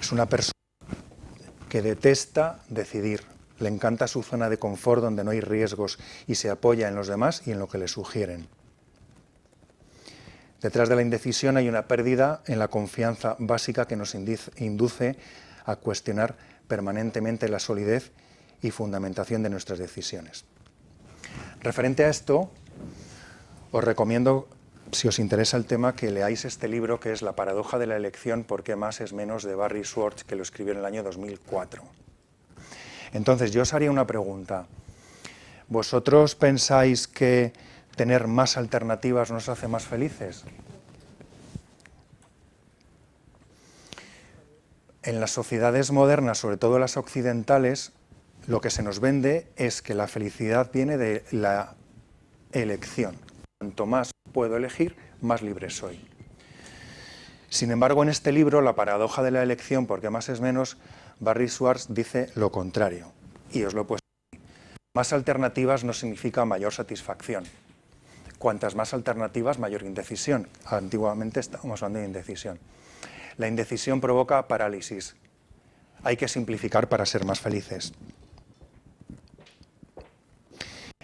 es una persona que detesta decidir, Le encanta su zona de confort donde no hay riesgos y se apoya en los demás y en lo que le sugieren. Detrás de la indecisión hay una pérdida en la confianza básica que nos induce a cuestionar permanentemente la solidez y fundamentación de nuestras decisiones. Referente a esto, os recomiendo, si os interesa el tema, que leáis este libro que es La paradoja de la elección, ¿por qué más es menos?, de Barry Schwartz, que lo escribió en el año 2004. Entonces, yo os haría una pregunta. ¿Vosotros pensáis que tener más alternativas nos hace más felices? En las sociedades modernas, sobre todo las occidentales, lo que se nos vende es que la felicidad viene de la elección. Cuanto más puedo elegir, más libre soy. Sin embargo, en este libro, La paradoja de la elección, ¿por qué más es menos?, Barry Schwartz dice lo contrario. Y os lo he puesto aquí. Más alternativas no significa mayor satisfacción. Cuantas más alternativas, mayor indecisión. Antiguamente estábamos hablando de indecisión. La indecisión provoca parálisis. Hay que simplificar para ser más felices.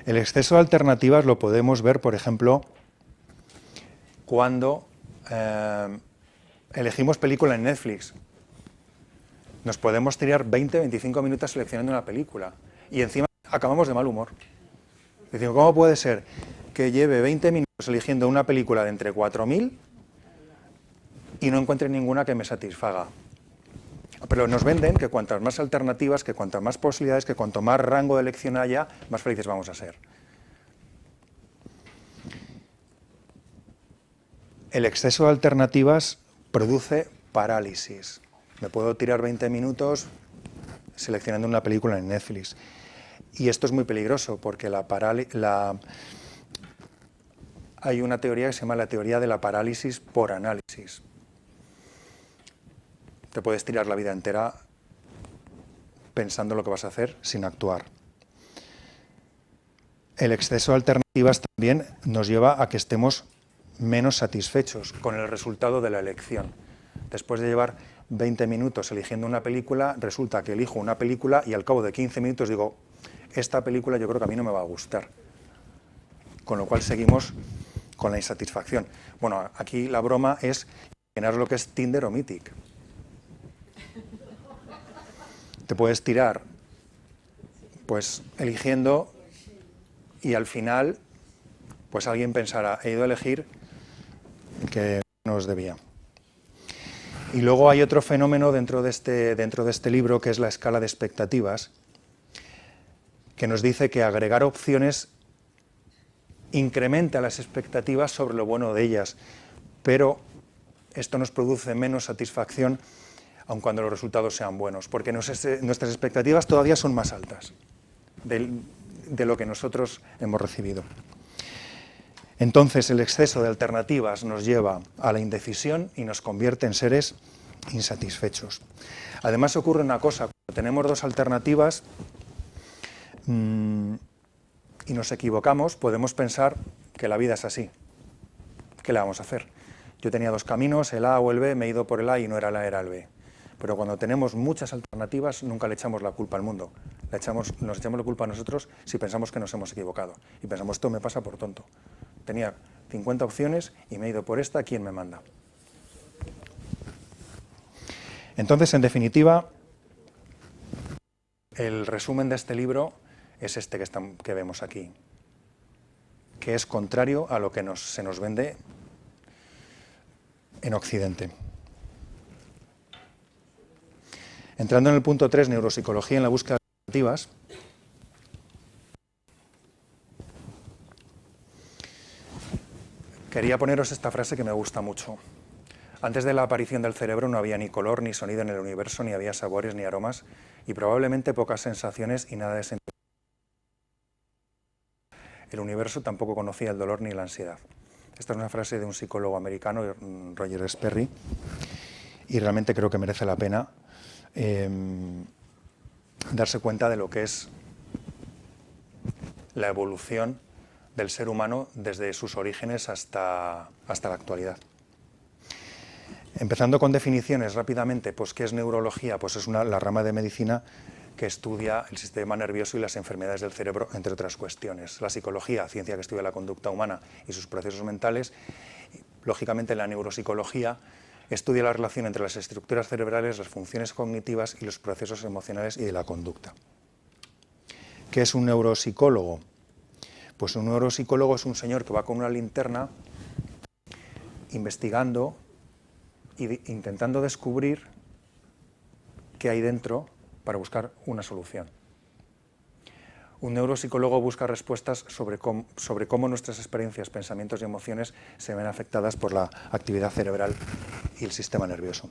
El exceso de alternativas lo podemos ver, por ejemplo, cuando elegimos película en Netflix. Nos podemos tirar 20-25 minutos seleccionando una película y encima acabamos de mal humor. Decimos, ¿cómo puede ser que lleve 20 minutos eligiendo una película de entre 4.000 y no encuentre ninguna que me satisfaga? Pero nos venden que cuantas más alternativas, que cuantas más posibilidades, que cuanto más rango de elección haya, más felices vamos a ser. El exceso de alternativas produce parálisis. Me puedo tirar 20 minutos seleccionando una película en Netflix. Y esto es muy peligroso porque hay una teoría que se llama la teoría de la parálisis por análisis. Te puedes tirar la vida entera pensando lo que vas a hacer sin actuar. El exceso de alternativas también nos lleva a que estemos menos satisfechos con el resultado de la elección. Después de llevar 20 minutos eligiendo una película, resulta que elijo una película y al cabo de 15 minutos digo, esta película yo creo que a mí no me va a gustar. Con lo cual seguimos con la insatisfacción. Bueno, aquí la broma es llenar lo que es Tinder o Mythic. Te puedes tirar pues eligiendo y al final pues alguien pensará, he ido a elegir que no os debía. Y luego hay otro fenómeno dentro de este libro, que es la escala de expectativas, que nos dice que agregar opciones incrementa las expectativas sobre lo bueno de ellas, pero esto nos produce menos satisfacción aun cuando los resultados sean buenos, porque nuestras expectativas todavía son más altas de lo que nosotros hemos recibido. Entonces, el exceso de alternativas nos lleva a la indecisión y nos convierte en seres insatisfechos. Además, ocurre una cosa, cuando tenemos dos alternativas y nos equivocamos, podemos pensar que la vida es así. ¿Qué le vamos a hacer? Yo tenía dos caminos, el A o el B, me he ido por el A y no era el A, era el B. Pero cuando tenemos muchas alternativas, nunca le echamos la culpa al mundo. Nos echamos la culpa a nosotros si pensamos que nos hemos equivocado. Y pensamos, esto me pasa por tonto. Tenía 50 opciones y me he ido por esta, ¿quién me manda? Entonces, en definitiva, el resumen de este libro es este que vemos aquí, que es contrario a lo que se nos vende en Occidente. Entrando en el punto 3, neuropsicología en la búsqueda de alternativas, quería poneros esta frase que me gusta mucho. Antes de la aparición del cerebro no había ni color ni sonido en el universo, ni había sabores ni aromas, y probablemente pocas sensaciones y nada de sentimiento. El universo tampoco conocía el dolor ni la ansiedad. Esta es una frase de un psicólogo americano, Roger Sperry, y realmente creo que merece la pena darse cuenta de lo que es la evolución del ser humano desde sus orígenes hasta la actualidad. Empezando con definiciones rápidamente, pues ¿qué es neurología? Pues es la rama de medicina que estudia el sistema nervioso y las enfermedades del cerebro, entre otras cuestiones. La psicología, ciencia que estudia la conducta humana y sus procesos mentales. Lógicamente, la neuropsicología estudia la relación entre las estructuras cerebrales, las funciones cognitivas y los procesos emocionales y de la conducta. ¿Qué es un neuropsicólogo? Pues un neuropsicólogo es un señor que va con una linterna investigando e intentando descubrir qué hay dentro para buscar una solución. Un neuropsicólogo busca respuestas sobre cómo nuestras experiencias, pensamientos y emociones se ven afectadas por la actividad cerebral y el sistema nervioso.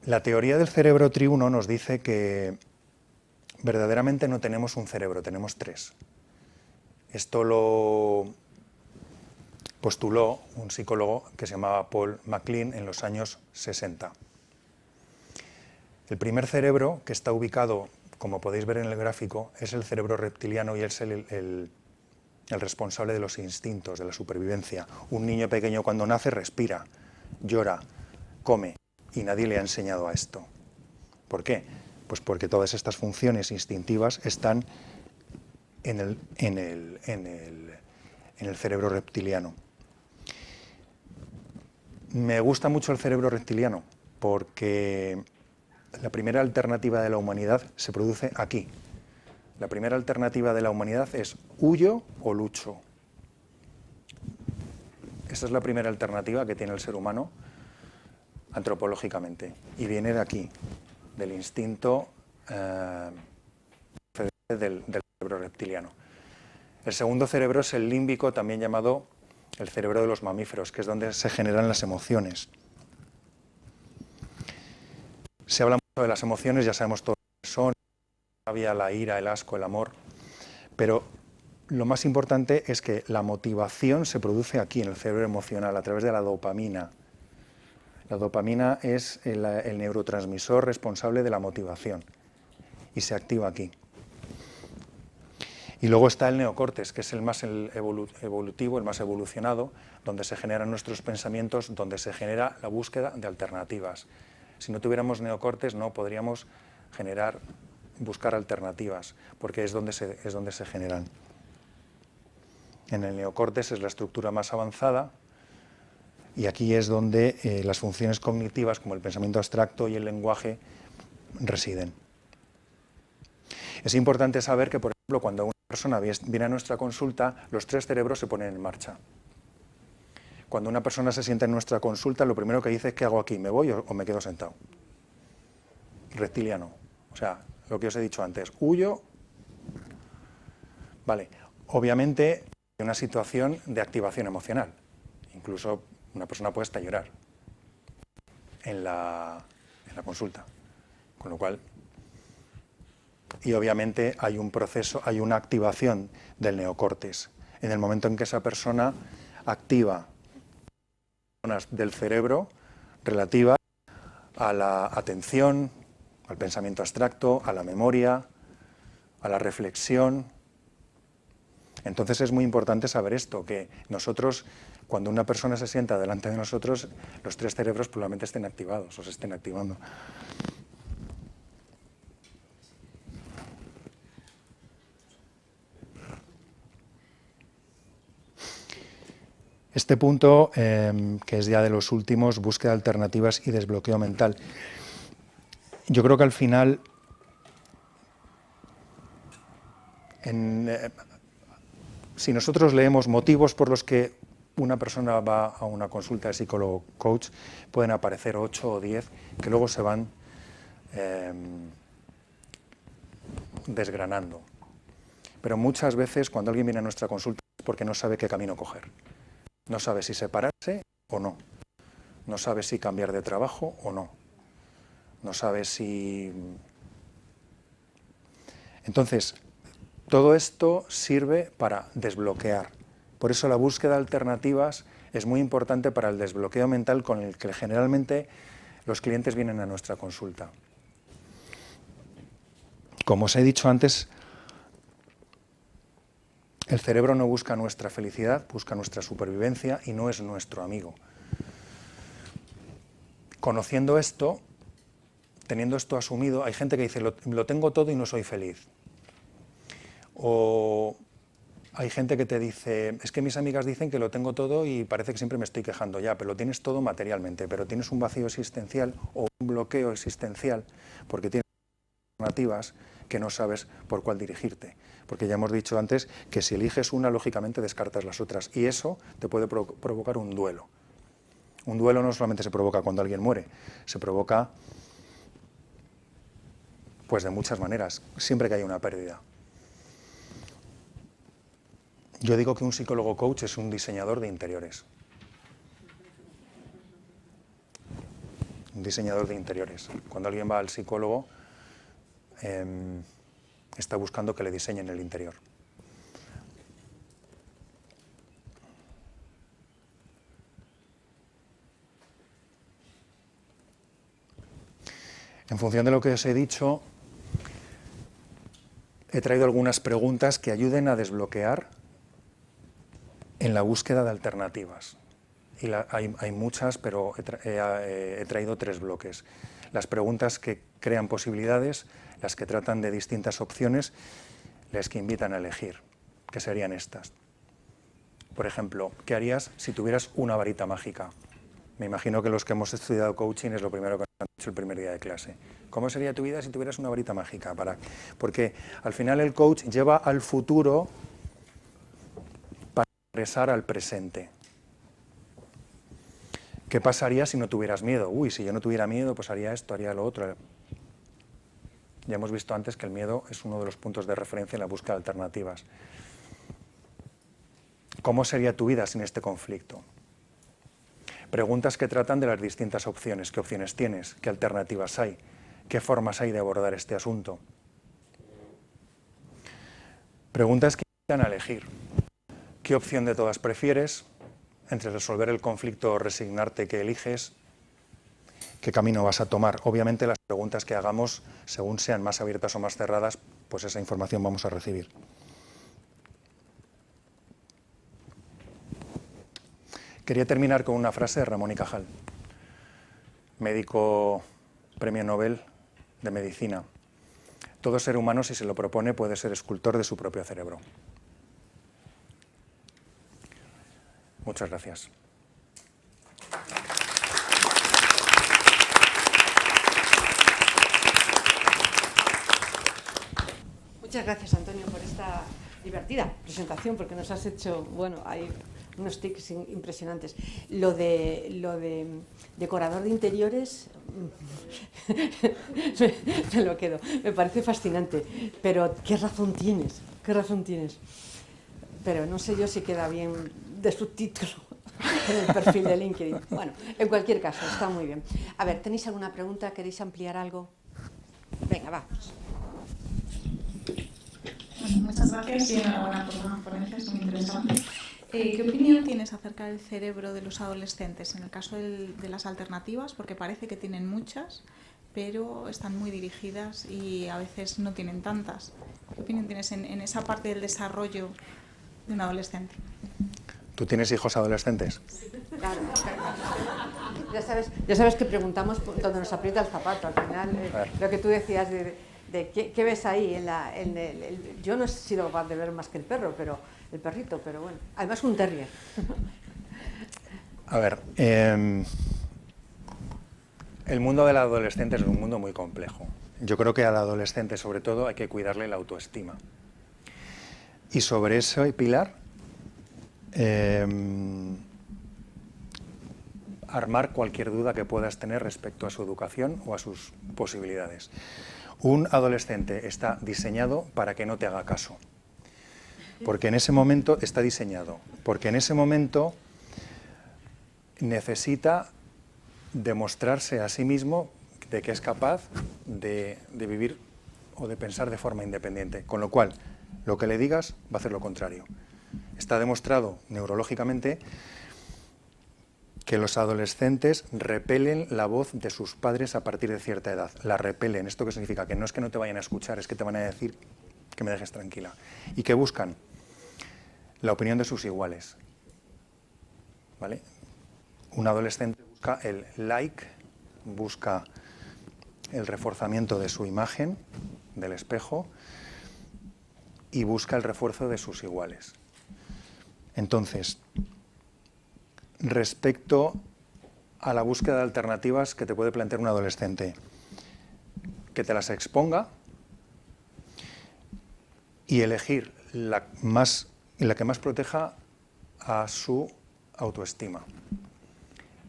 La teoría del cerebro triuno nos dice que verdaderamente no tenemos un cerebro, tenemos tres. Esto lo postuló un psicólogo que se llamaba Paul MacLean en los años 60. El primer cerebro, que está ubicado, como podéis ver en el gráfico, es el cerebro reptiliano y es el responsable de los instintos, de la supervivencia. Un niño pequeño cuando nace respira, llora, come, y nadie le ha enseñado a esto. ¿Por qué? Pues porque todas estas funciones instintivas están en el cerebro reptiliano. Me gusta mucho el cerebro reptiliano porque la primera alternativa de la humanidad se produce aquí. La primera alternativa de la humanidad es huyo o lucho. Esa es la primera alternativa que tiene el ser humano antropológicamente y viene de aquí, del instinto del cerebro reptiliano. El segundo cerebro es el límbico, también llamado el cerebro de los mamíferos, que es donde se generan las emociones. Se habla mucho de las emociones, ya sabemos todo lo que son, la rabia, la ira, el asco, el amor, pero lo más importante es que la motivación se produce aquí, en el cerebro emocional, a través de la dopamina. La dopamina es el neurotransmisor responsable de la motivación y se activa aquí. Y luego está el neocórtex, que es el más evolutivo, el más evolucionado, donde se generan nuestros pensamientos, donde se genera la búsqueda de alternativas. Si no tuviéramos neocórtex no podríamos buscar alternativas, porque es donde se generan. En el neocórtex es la estructura más avanzada y aquí es donde las funciones cognitivas, como el pensamiento abstracto y el lenguaje, residen. Es importante saber que, por ejemplo, cuando una persona viene a nuestra consulta, los tres cerebros se ponen en marcha. Cuando una persona se sienta en nuestra consulta, lo primero que dice es: ¿qué hago aquí? ¿Me voy o me quedo sentado? Reptiliano. O sea, lo que os he dicho antes, huyo. Vale, obviamente hay una situación de activación emocional. Incluso una persona puede hasta llorar en la consulta. Con lo cual, y obviamente hay un proceso, hay una activación del neocórtex. En el momento en que esa persona activa zonas del cerebro relativas a la atención, al pensamiento abstracto, a la memoria, a la reflexión. Entonces es muy importante saber esto, que nosotros, cuando una persona se sienta delante de nosotros, los tres cerebros probablemente estén activados o se estén activando. Este punto, que es ya de los últimos, búsqueda de alternativas y desbloqueo mental. Yo creo que al final, si nosotros leemos motivos por los que una persona va a una consulta de psicólogo coach, pueden aparecer 8 o 10 que luego se van desgranando. Pero muchas veces cuando alguien viene a nuestra consulta es porque no sabe qué camino coger. No sabe si separarse o no. No sabe si cambiar de trabajo o no. No sabe si... Entonces, todo esto sirve para desbloquear. Por eso la búsqueda de alternativas es muy importante para el desbloqueo mental con el que generalmente los clientes vienen a nuestra consulta. Como os he dicho antes, el cerebro no busca nuestra felicidad, busca nuestra supervivencia y no es nuestro amigo. conociendo esto, teniendo esto asumido, hay gente que dice, lo tengo todo y no soy feliz. O hay gente que te dice, es que mis amigas dicen que lo tengo todo y parece que siempre me estoy quejando. Ya, pero lo tienes todo materialmente, pero tienes un vacío existencial o un bloqueo existencial porque tienes alternativas que no sabes por cuál dirigirte. Porque ya hemos dicho antes que si eliges una, lógicamente descartas las otras. Y eso te puede provocar un duelo. Un duelo no solamente se provoca cuando alguien muere, se provoca pues de muchas maneras, siempre que hay una pérdida. Yo digo que un psicólogo coach es un diseñador de interiores. Un diseñador de interiores. Cuando alguien va al psicólogo, está buscando que le diseñen el interior. En función de lo que os he dicho, he traído algunas preguntas que ayuden a desbloquear en la búsqueda de alternativas. Y hay muchas, pero he traído 3 bloques. Las preguntas que crean posibilidades, las que tratan de distintas opciones, las que invitan a elegir, que serían estas. Por ejemplo, ¿qué harías si tuvieras una varita mágica? Me imagino que los que hemos estudiado coaching es lo primero que nos han dicho el primer día de clase. ¿Cómo sería tu vida si tuvieras una varita mágica? Porque al final el coach lleva al futuro para regresar al presente. ¿Qué pasaría si no tuvieras miedo? Uy, si yo no tuviera miedo, pues haría esto, haría lo otro. Ya hemos visto antes que el miedo es uno de los puntos de referencia en la búsqueda de alternativas. ¿Cómo sería tu vida sin este conflicto? Preguntas que tratan de las distintas opciones. ¿Qué opciones tienes? ¿Qué alternativas hay? ¿Qué formas hay de abordar este asunto? Preguntas que invitan a elegir. ¿Qué opción de todas prefieres? Entre resolver el conflicto o resignarte, ¿qué eliges? ¿Qué camino vas a tomar? Obviamente las preguntas que hagamos, según sean más abiertas o más cerradas, pues esa información vamos a recibir. Quería terminar con una frase de Ramón y Cajal, médico premio Nobel de Medicina. Todo ser humano, si se lo propone, puede ser escultor de su propio cerebro. Muchas gracias. Muchas gracias, Antonio, por esta divertida presentación, porque nos has hecho, bueno, hay unos tics impresionantes. Lo de decorador de interiores, me lo quedo, me parece fascinante, pero ¿qué razón tienes? ¿Qué razón tienes? Pero no sé yo si queda bien de subtítulo en el perfil de LinkedIn. Bueno, en cualquier caso, está muy bien. A ver, ¿tenéis alguna pregunta? ¿Queréis ampliar algo? Venga, vamos. Bueno, muchas gracias y enhorabuena por la conferencia, es muy interesante. ¿Qué opinión tienes acerca del cerebro de los adolescentes en el caso de las alternativas? Porque parece que tienen muchas, pero están muy dirigidas y a veces no tienen tantas. ¿Qué opinión tienes en esa parte del desarrollo de un adolescente? ¿Tú tienes hijos adolescentes? Claro. Ya sabes que preguntamos donde nos aprieta el zapato. Al final, lo que tú decías de ¿qué ves ahí? Yo no he sido capaz de ver más que el perro, pero el perrito, pero bueno. Además un terrier. A ver, el mundo del adolescente es un mundo muy complejo. Yo creo que al adolescente, sobre todo, hay que cuidarle la autoestima. Y sobre ese pilar, armar cualquier duda que puedas tener respecto a su educación o a sus posibilidades. Un adolescente está diseñado para que no te haga caso. Porque en ese momento está diseñado. Porque en ese momento necesita demostrarse a sí mismo de que es capaz de vivir o de pensar de forma independiente. Con lo cual, lo que le digas va a hacer lo contrario. Está demostrado neurológicamente que los adolescentes repelen la voz de sus padres a partir de cierta edad. La repelen. ¿Esto qué significa? Que no es que no te vayan a escuchar, es que te van a decir que me dejes tranquila. ¿Y qué buscan? La opinión de sus iguales. ¿Vale? Un adolescente busca el like busca el reforzamiento de su imagen, del espejo, y busca el refuerzo de sus iguales. Entonces, respecto a la búsqueda de alternativas que te puede plantear un adolescente, que te las exponga y elegir la que más proteja a su autoestima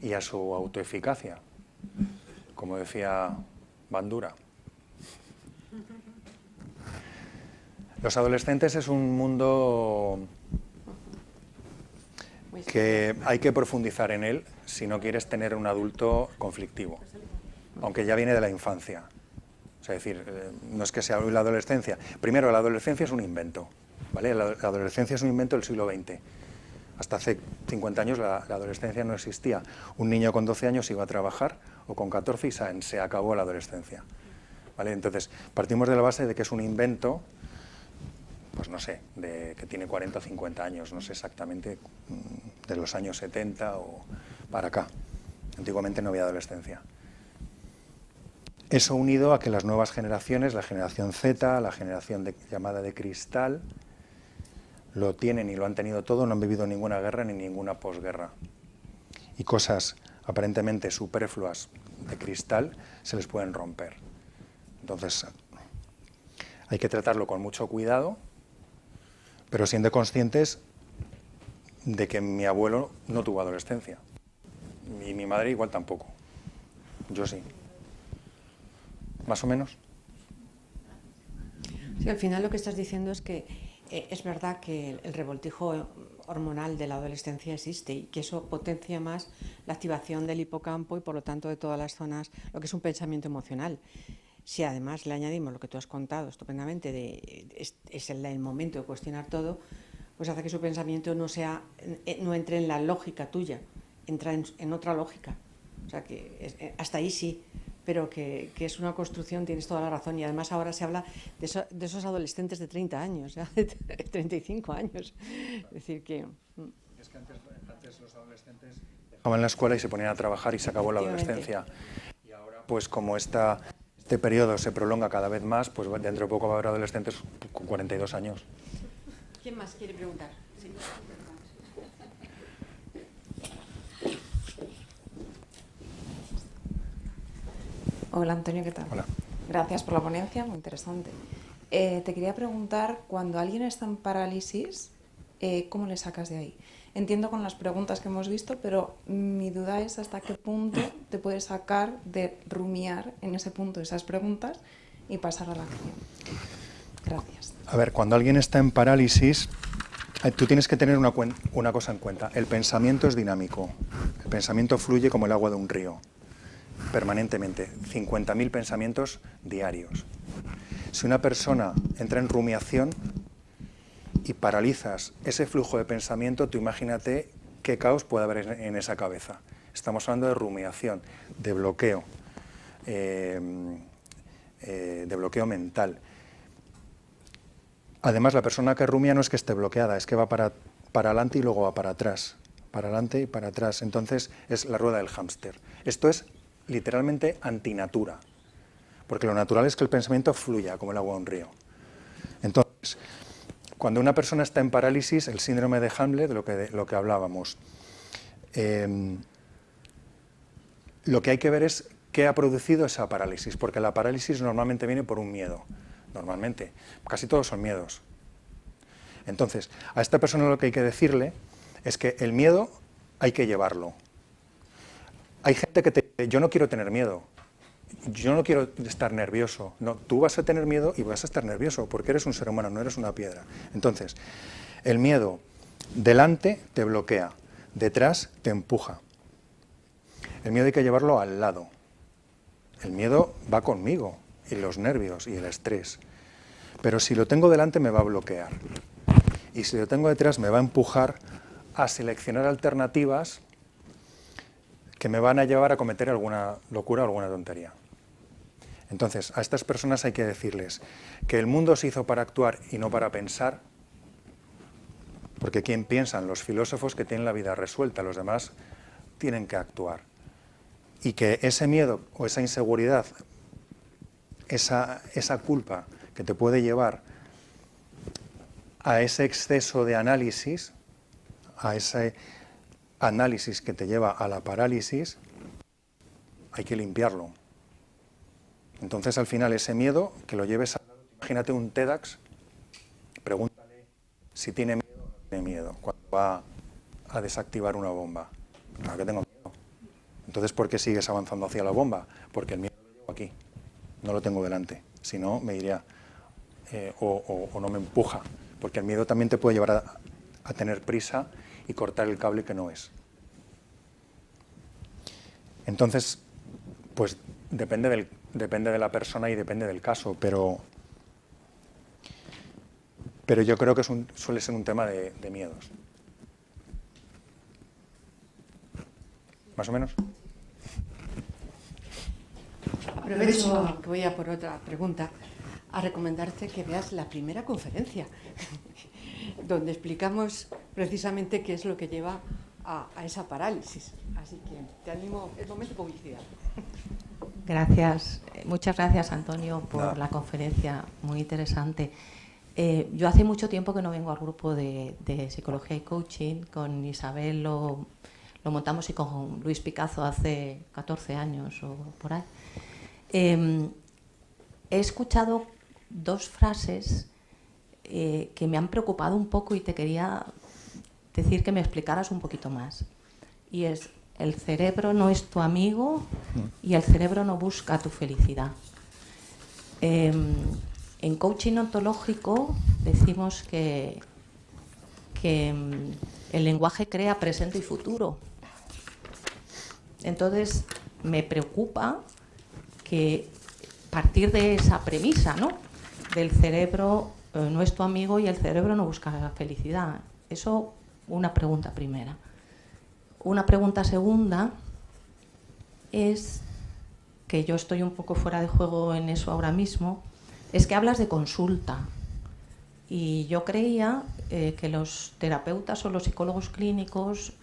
y a su autoeficacia, como decía Bandura. Los adolescentes es un mundo que hay que profundizar en él si no quieres tener un adulto conflictivo, aunque ya viene de la infancia. O sea, es decir, no es que sea hoy la adolescencia. Primero, la adolescencia es un invento, ¿vale? La adolescencia es un invento del siglo XX. Hasta hace 50 años la adolescencia no existía. Un niño con 12 años iba a trabajar, o con 14 y se acabó la adolescencia, ¿vale? Entonces, partimos de la base de que es un invento, pues no sé, que tiene 40 o 50 años, no sé exactamente, de los años 70 o para acá. Antiguamente no había adolescencia. Eso unido a que las nuevas generaciones, la generación Z, la generación llamada de cristal, lo tienen y lo han tenido todo, no han vivido ninguna guerra ni ninguna posguerra. Y cosas aparentemente superfluas de cristal se les pueden romper. Entonces, hay que tratarlo con mucho cuidado, pero siendo conscientes de que mi abuelo no tuvo adolescencia. Y mi madre igual tampoco. Yo sí. ¿Más o menos? Sí, al final lo que estás diciendo es que es verdad que el revoltijo hormonal de la adolescencia existe y que eso potencia más la activación del hipocampo y por lo tanto de todas las zonas, lo que es un pensamiento emocional. Si además le añadimos lo que tú has contado estupendamente, es el momento de cuestionar todo, pues hace que su pensamiento no entre en la lógica tuya, entra en otra lógica. O sea que hasta ahí sí, pero que es una construcción, tienes toda la razón. Y además ahora se habla de esos adolescentes de 30 años, ¿ya? De 35 años. Es decir que... Es que antes los adolescentes dejaban la escuela y se ponían a trabajar y se acabó la adolescencia. Y ahora, pues como este periodo se prolonga cada vez más, pues dentro de poco va a haber adolescentes con 42 años. ¿Quién más quiere preguntar? Sí. Hola Antonio, ¿qué tal? Hola. Gracias por la ponencia, muy interesante. Te quería preguntar, cuando alguien está en parálisis, ¿cómo le sacas de ahí? Entiendo con las preguntas que hemos visto, pero mi duda es hasta qué punto te puedes sacar de rumiar en ese punto esas preguntas y pasar a la acción. Gracias. A ver, cuando alguien está en parálisis, tú tienes que tener una cosa en cuenta. El pensamiento es dinámico. El pensamiento fluye como el agua de un río, permanentemente. 50.000 pensamientos diarios. Si una persona entra en rumiación y paralizas ese flujo de pensamiento, tú imagínate qué caos puede haber en esa cabeza. Estamos hablando de rumiación, de bloqueo mental. Además, la persona que rumia no es que esté bloqueada, es que va para adelante y luego va para atrás, para adelante y para atrás. Entonces, es la rueda del hámster. Esto es literalmente antinatura, porque lo natural es que el pensamiento fluya como el agua de un río. Entonces, cuando una persona está en parálisis, el síndrome de Hamlet, de lo que hablábamos, lo que hay que ver es qué ha producido esa parálisis, porque la parálisis normalmente viene por un miedo. Normalmente, casi todos son miedos. Entonces, a esta persona lo que hay que decirle es que el miedo hay que llevarlo. Hay gente que te dice, yo no quiero tener miedo, yo no quiero estar nervioso. No, tú vas a tener miedo y vas a estar nervioso, porque eres un ser humano, no eres una piedra. Entonces, el miedo delante te bloquea, detrás te empuja. El miedo hay que llevarlo al lado. El miedo va conmigo, y los nervios y el estrés. Pero si lo tengo delante me va a bloquear. Y si lo tengo detrás me va a empujar a seleccionar alternativas que me van a llevar a cometer alguna locura o alguna tontería. Entonces, a estas personas hay que decirles que el mundo se hizo para actuar y no para pensar, porque ¿quién piensan? Los filósofos que tienen la vida resuelta, los demás tienen que actuar. y que ese miedo o esa inseguridad, esa culpa que te puede llevar a ese exceso de análisis, a ese análisis que te lleva a la parálisis, hay que limpiarlo. Entonces, al final, ese miedo, que lo lleves a... Imagínate un TEDx, pregúntale si tiene miedo o no tiene miedo cuando va a desactivar una bomba. Claro que tengo miedo. Entonces, ¿por qué sigues avanzando hacia la bomba? Porque el miedo lo llevo aquí, no lo tengo delante. Si no, me iría, o no me empuja. Porque el miedo también te puede llevar a tener prisa y cortar el cable que no es. Entonces, pues depende de la persona y depende del caso, pero yo creo que suele ser un tema de miedos. ¿Más o menos? Aprovecho que voy a por otra pregunta, a recomendarte que veas la primera conferencia, donde explicamos precisamente qué es lo que lleva a esa parálisis. Así que te animo, es momento de publicidad. Gracias, muchas gracias Antonio por la conferencia, muy interesante. Yo hace mucho tiempo que no vengo al grupo de psicología y coaching, con Isabel lo montamos y con Luis Picazo hace 14 años o por ahí. He escuchado dos frases que me han preocupado un poco y te quería decir que me explicaras un poquito más. Y es: el cerebro no es tu amigo y el cerebro no busca tu felicidad. En coaching ontológico decimos que el lenguaje crea presente y futuro. Entonces me preocupa que partir de esa premisa, ¿no?, del cerebro no es tu amigo y el cerebro no busca la felicidad. Eso, una pregunta primera. Una pregunta segunda es, que yo estoy un poco fuera de juego en eso ahora mismo, es que hablas de consulta. Y yo creía que los terapeutas o los psicólogos clínicos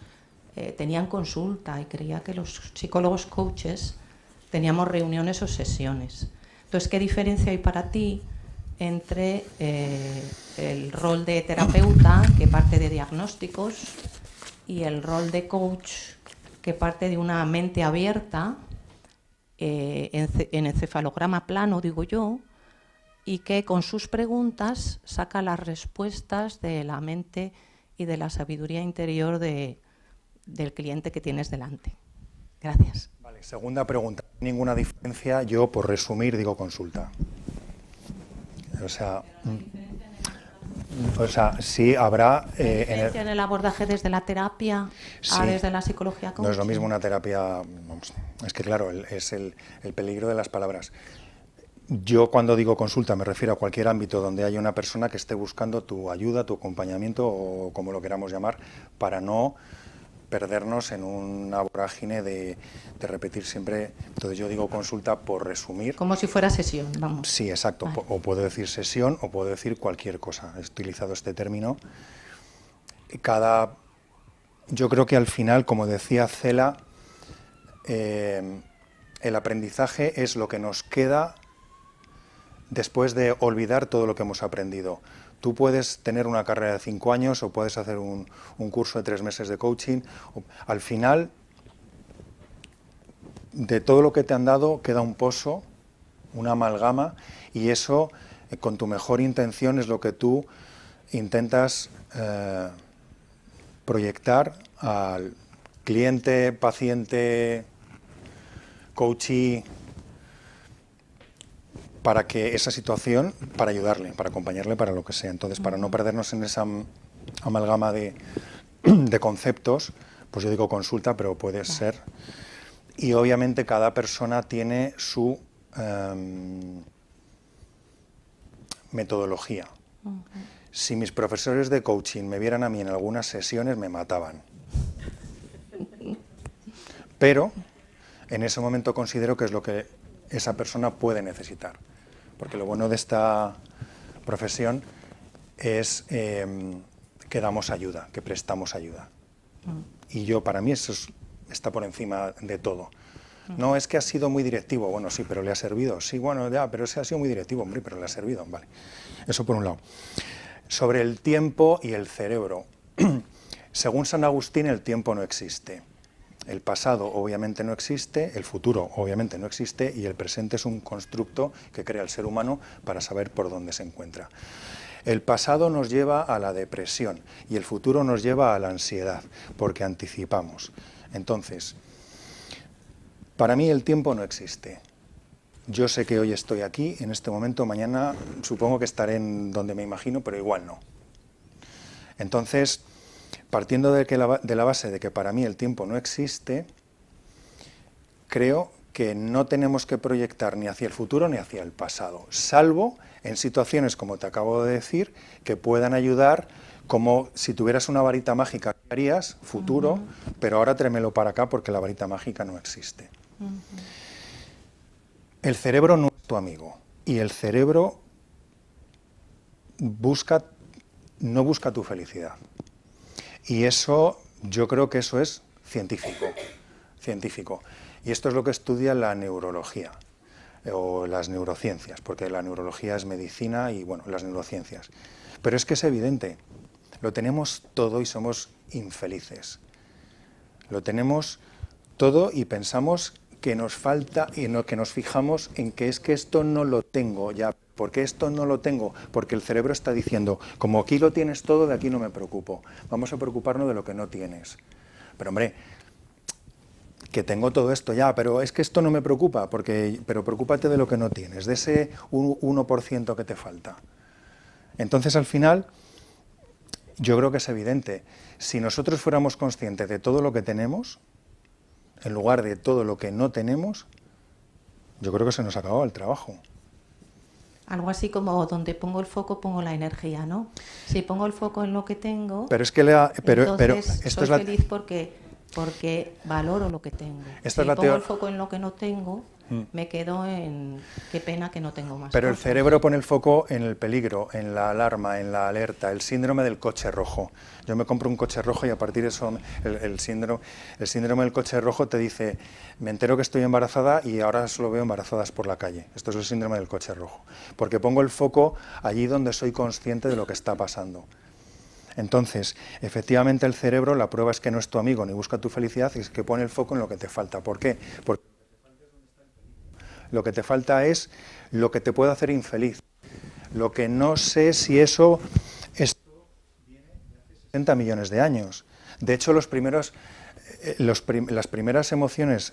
tenían consulta, y creía que los psicólogos coaches teníamos reuniones o sesiones. Entonces, ¿qué diferencia hay para ti entre el rol de terapeuta, que parte de diagnósticos, y el rol de coach, que parte de una mente abierta, en encefalograma plano, digo yo, y que con sus preguntas saca las respuestas de la mente y de la sabiduría interior del cliente que tienes delante? Gracias. Vale, segunda pregunta. Ninguna diferencia, yo por resumir digo consulta. O sea, sí habrá... ¿En el abordaje desde la terapia a desde la psicología coaching? No es lo mismo una terapia... Vamos, es que claro, es el peligro de las palabras. Yo cuando digo consulta me refiero a cualquier ámbito donde haya una persona que esté buscando tu ayuda, tu acompañamiento o como lo queramos llamar, para no perdernos en una vorágine de repetir siempre. Entonces yo digo consulta por resumir. Como si fuera sesión, vamos. Sí, exacto. Vale. O puedo decir sesión o puedo decir cualquier cosa. He utilizado este término. Yo creo que al final, como decía Cela, el aprendizaje es lo que nos queda después de olvidar todo lo que hemos aprendido. Tú puedes tener una carrera de 5 años o puedes hacer un curso de 3 meses de coaching. Al final, de todo lo que te han dado, queda un pozo, una amalgama, y eso, con tu mejor intención, es lo que tú intentas proyectar al cliente, paciente, coachee, para que esa situación, para ayudarle, para acompañarle, para lo que sea. Entonces, para no perdernos en esa amalgama de conceptos, pues yo digo consulta, pero puede ser. Y obviamente cada persona tiene su metodología. Si mis profesores de coaching me vieran a mí en algunas sesiones, me mataban. Pero en ese momento considero que es lo que esa persona puede necesitar. Porque lo bueno de esta profesión es que damos ayuda, que prestamos ayuda. Y yo, para mí, eso está por encima de todo. No, es que ha sido muy directivo. Bueno, sí, pero le ha servido. Sí, bueno, ya, pero ese ha sido muy directivo, hombre, pero le ha servido. Vale. Eso por un lado. Sobre el tiempo y el cerebro. Según San Agustín, el tiempo no existe. El pasado obviamente no existe, el futuro obviamente no existe y el presente es un constructo que crea el ser humano para saber por dónde se encuentra. El pasado nos lleva a la depresión y el futuro nos lleva a la ansiedad, porque anticipamos. Entonces, para mí el tiempo no existe. Yo sé que hoy estoy aquí, en este momento, mañana supongo que estaré en donde me imagino, pero igual no. Entonces, partiendo de la base de que para mí el tiempo no existe, creo que no tenemos que proyectar ni hacia el futuro ni hacia el pasado, salvo en situaciones, como te acabo de decir, que puedan ayudar, como si tuvieras una varita mágica, ¿qué harías? Futuro, pero ahora tráemelo para acá porque la varita mágica no existe. El cerebro no es tu amigo y el cerebro no busca tu felicidad. Y eso, yo creo que eso es científico. Y esto es lo que estudia la neurología o las neurociencias, porque la neurología es medicina y, bueno, las neurociencias. Pero es que es evidente, lo tenemos todo y somos infelices. Lo tenemos todo y pensamos que nos falta y que nos fijamos en que es que esto no lo tengo ya. ¿Por qué esto no lo tengo? Porque el cerebro está diciendo, como aquí lo tienes todo, de aquí no me preocupo. Vamos a preocuparnos de lo que no tienes. Pero hombre, que tengo todo esto ya, pero es que esto no me preocupa, pero preocúpate de lo que no tienes, de ese 1% que te falta. Entonces, al final, yo creo que es evidente. Si nosotros fuéramos conscientes de todo lo que tenemos, en lugar de todo lo que no tenemos, yo creo que se nos acababa el trabajo. Algo así como donde pongo el foco pongo la energía, ¿no? Si pongo el foco en lo que tengo, pero esto soy feliz porque valoro lo que tengo. Si pongo el foco en lo que no tengo, me quedo en qué pena que no tengo más. Pero cosas. El cerebro pone el foco en el peligro, en la alarma, en la alerta, el síndrome del coche rojo. Yo me compro un coche rojo y a partir de eso el síndrome del coche rojo te dice, me entero que estoy embarazada y ahora solo veo embarazadas por la calle. Esto es el síndrome del coche rojo. Porque pongo el foco allí donde soy consciente de lo que está pasando. Entonces, efectivamente el cerebro, la prueba es que no es tu amigo ni busca tu felicidad, es que pone el foco en lo que te falta. ¿Por qué? Porque lo que te falta es lo que te puede hacer infeliz. Lo que no sé si eso viene de hace 60 millones de años. De hecho, las primeras emociones,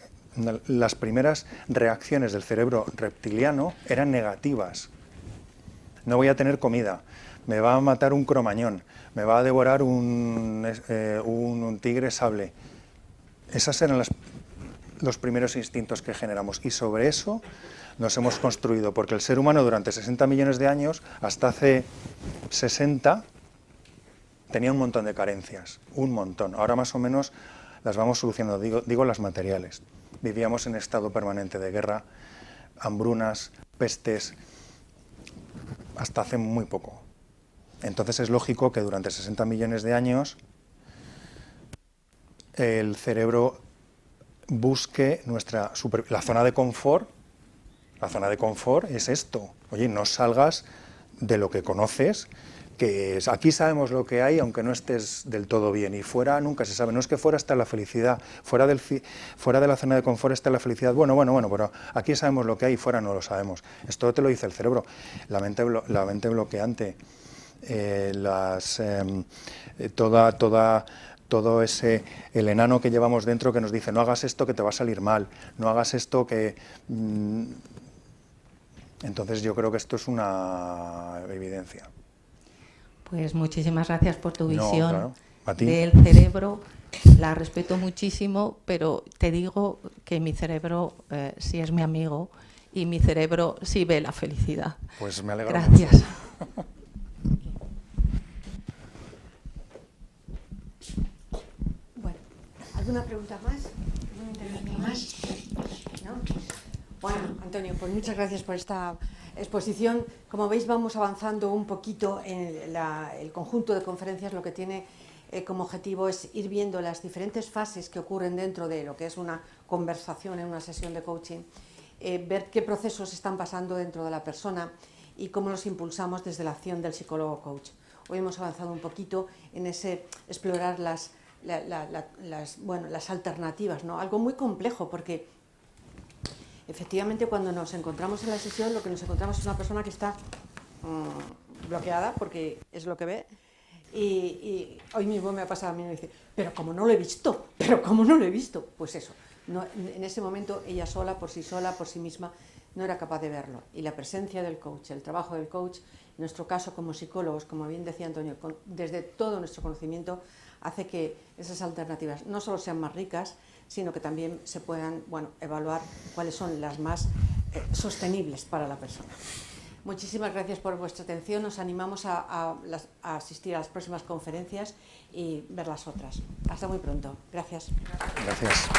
las primeras reacciones del cerebro reptiliano eran negativas. No voy a tener comida, me va a matar un cromañón, me va a devorar un tigre sable. Esas eran los primeros instintos que generamos y sobre eso nos hemos construido, porque el ser humano durante 60 millones de años, hasta hace 60, tenía un montón de carencias, un montón. Ahora más o menos las vamos solucionando, digo las materiales. Vivíamos en estado permanente de guerra, hambrunas, pestes, hasta hace muy poco. Entonces es lógico que durante 60 millones de años el cerebro busque la zona de confort. La zona de confort es esto. Oye, no salgas de lo que conoces, que aquí sabemos lo que hay, aunque no estés del todo bien. Y fuera nunca se sabe. No es que fuera está la felicidad. Fuera de la zona de confort está la felicidad. Bueno, pero aquí sabemos lo que hay y fuera no lo sabemos. Esto te lo dice el cerebro. La mente bloqueante, todo ese, el enano que llevamos dentro que nos dice no hagas esto que te va a salir mal, no hagas esto que... Entonces yo creo que esto es una evidencia. Pues muchísimas gracias por tu visión claro, a ti. Del cerebro. La respeto muchísimo, pero te digo que mi cerebro sí es mi amigo y mi cerebro sí ve la felicidad. Pues me alegro Gracias. mucho. Bueno, ¿alguna pregunta más? ¿Alguna intervención más? ¿No? Bueno, Antonio, pues muchas gracias por esta exposición. Como veis, vamos avanzando un poquito en el conjunto de conferencias. Lo que tiene como objetivo es ir viendo las diferentes fases que ocurren dentro de lo que es una conversación en una sesión de coaching, ver qué procesos están pasando dentro de la persona y cómo los impulsamos desde la acción del psicólogo coach. Hoy hemos avanzado un poquito en ese explorar las alternativas, ¿no? Algo muy complejo porque efectivamente cuando nos encontramos en la sesión lo que nos encontramos es una persona que está bloqueada porque es lo que ve. Y hoy mismo me ha pasado a mí, me dice, pero como no lo he visto, pues eso, no, en ese momento ella sola, por sí misma, no era capaz de verlo. Y la presencia del coach, el trabajo del coach, en nuestro caso como psicólogos, como bien decía Antonio, desde todo nuestro conocimiento, hace que esas alternativas no solo sean más ricas, sino que también se puedan evaluar cuáles son las más sostenibles para la persona. Muchísimas gracias por vuestra atención. Nos animamos a asistir a las próximas conferencias y ver las otras. Hasta muy pronto. Gracias. Gracias.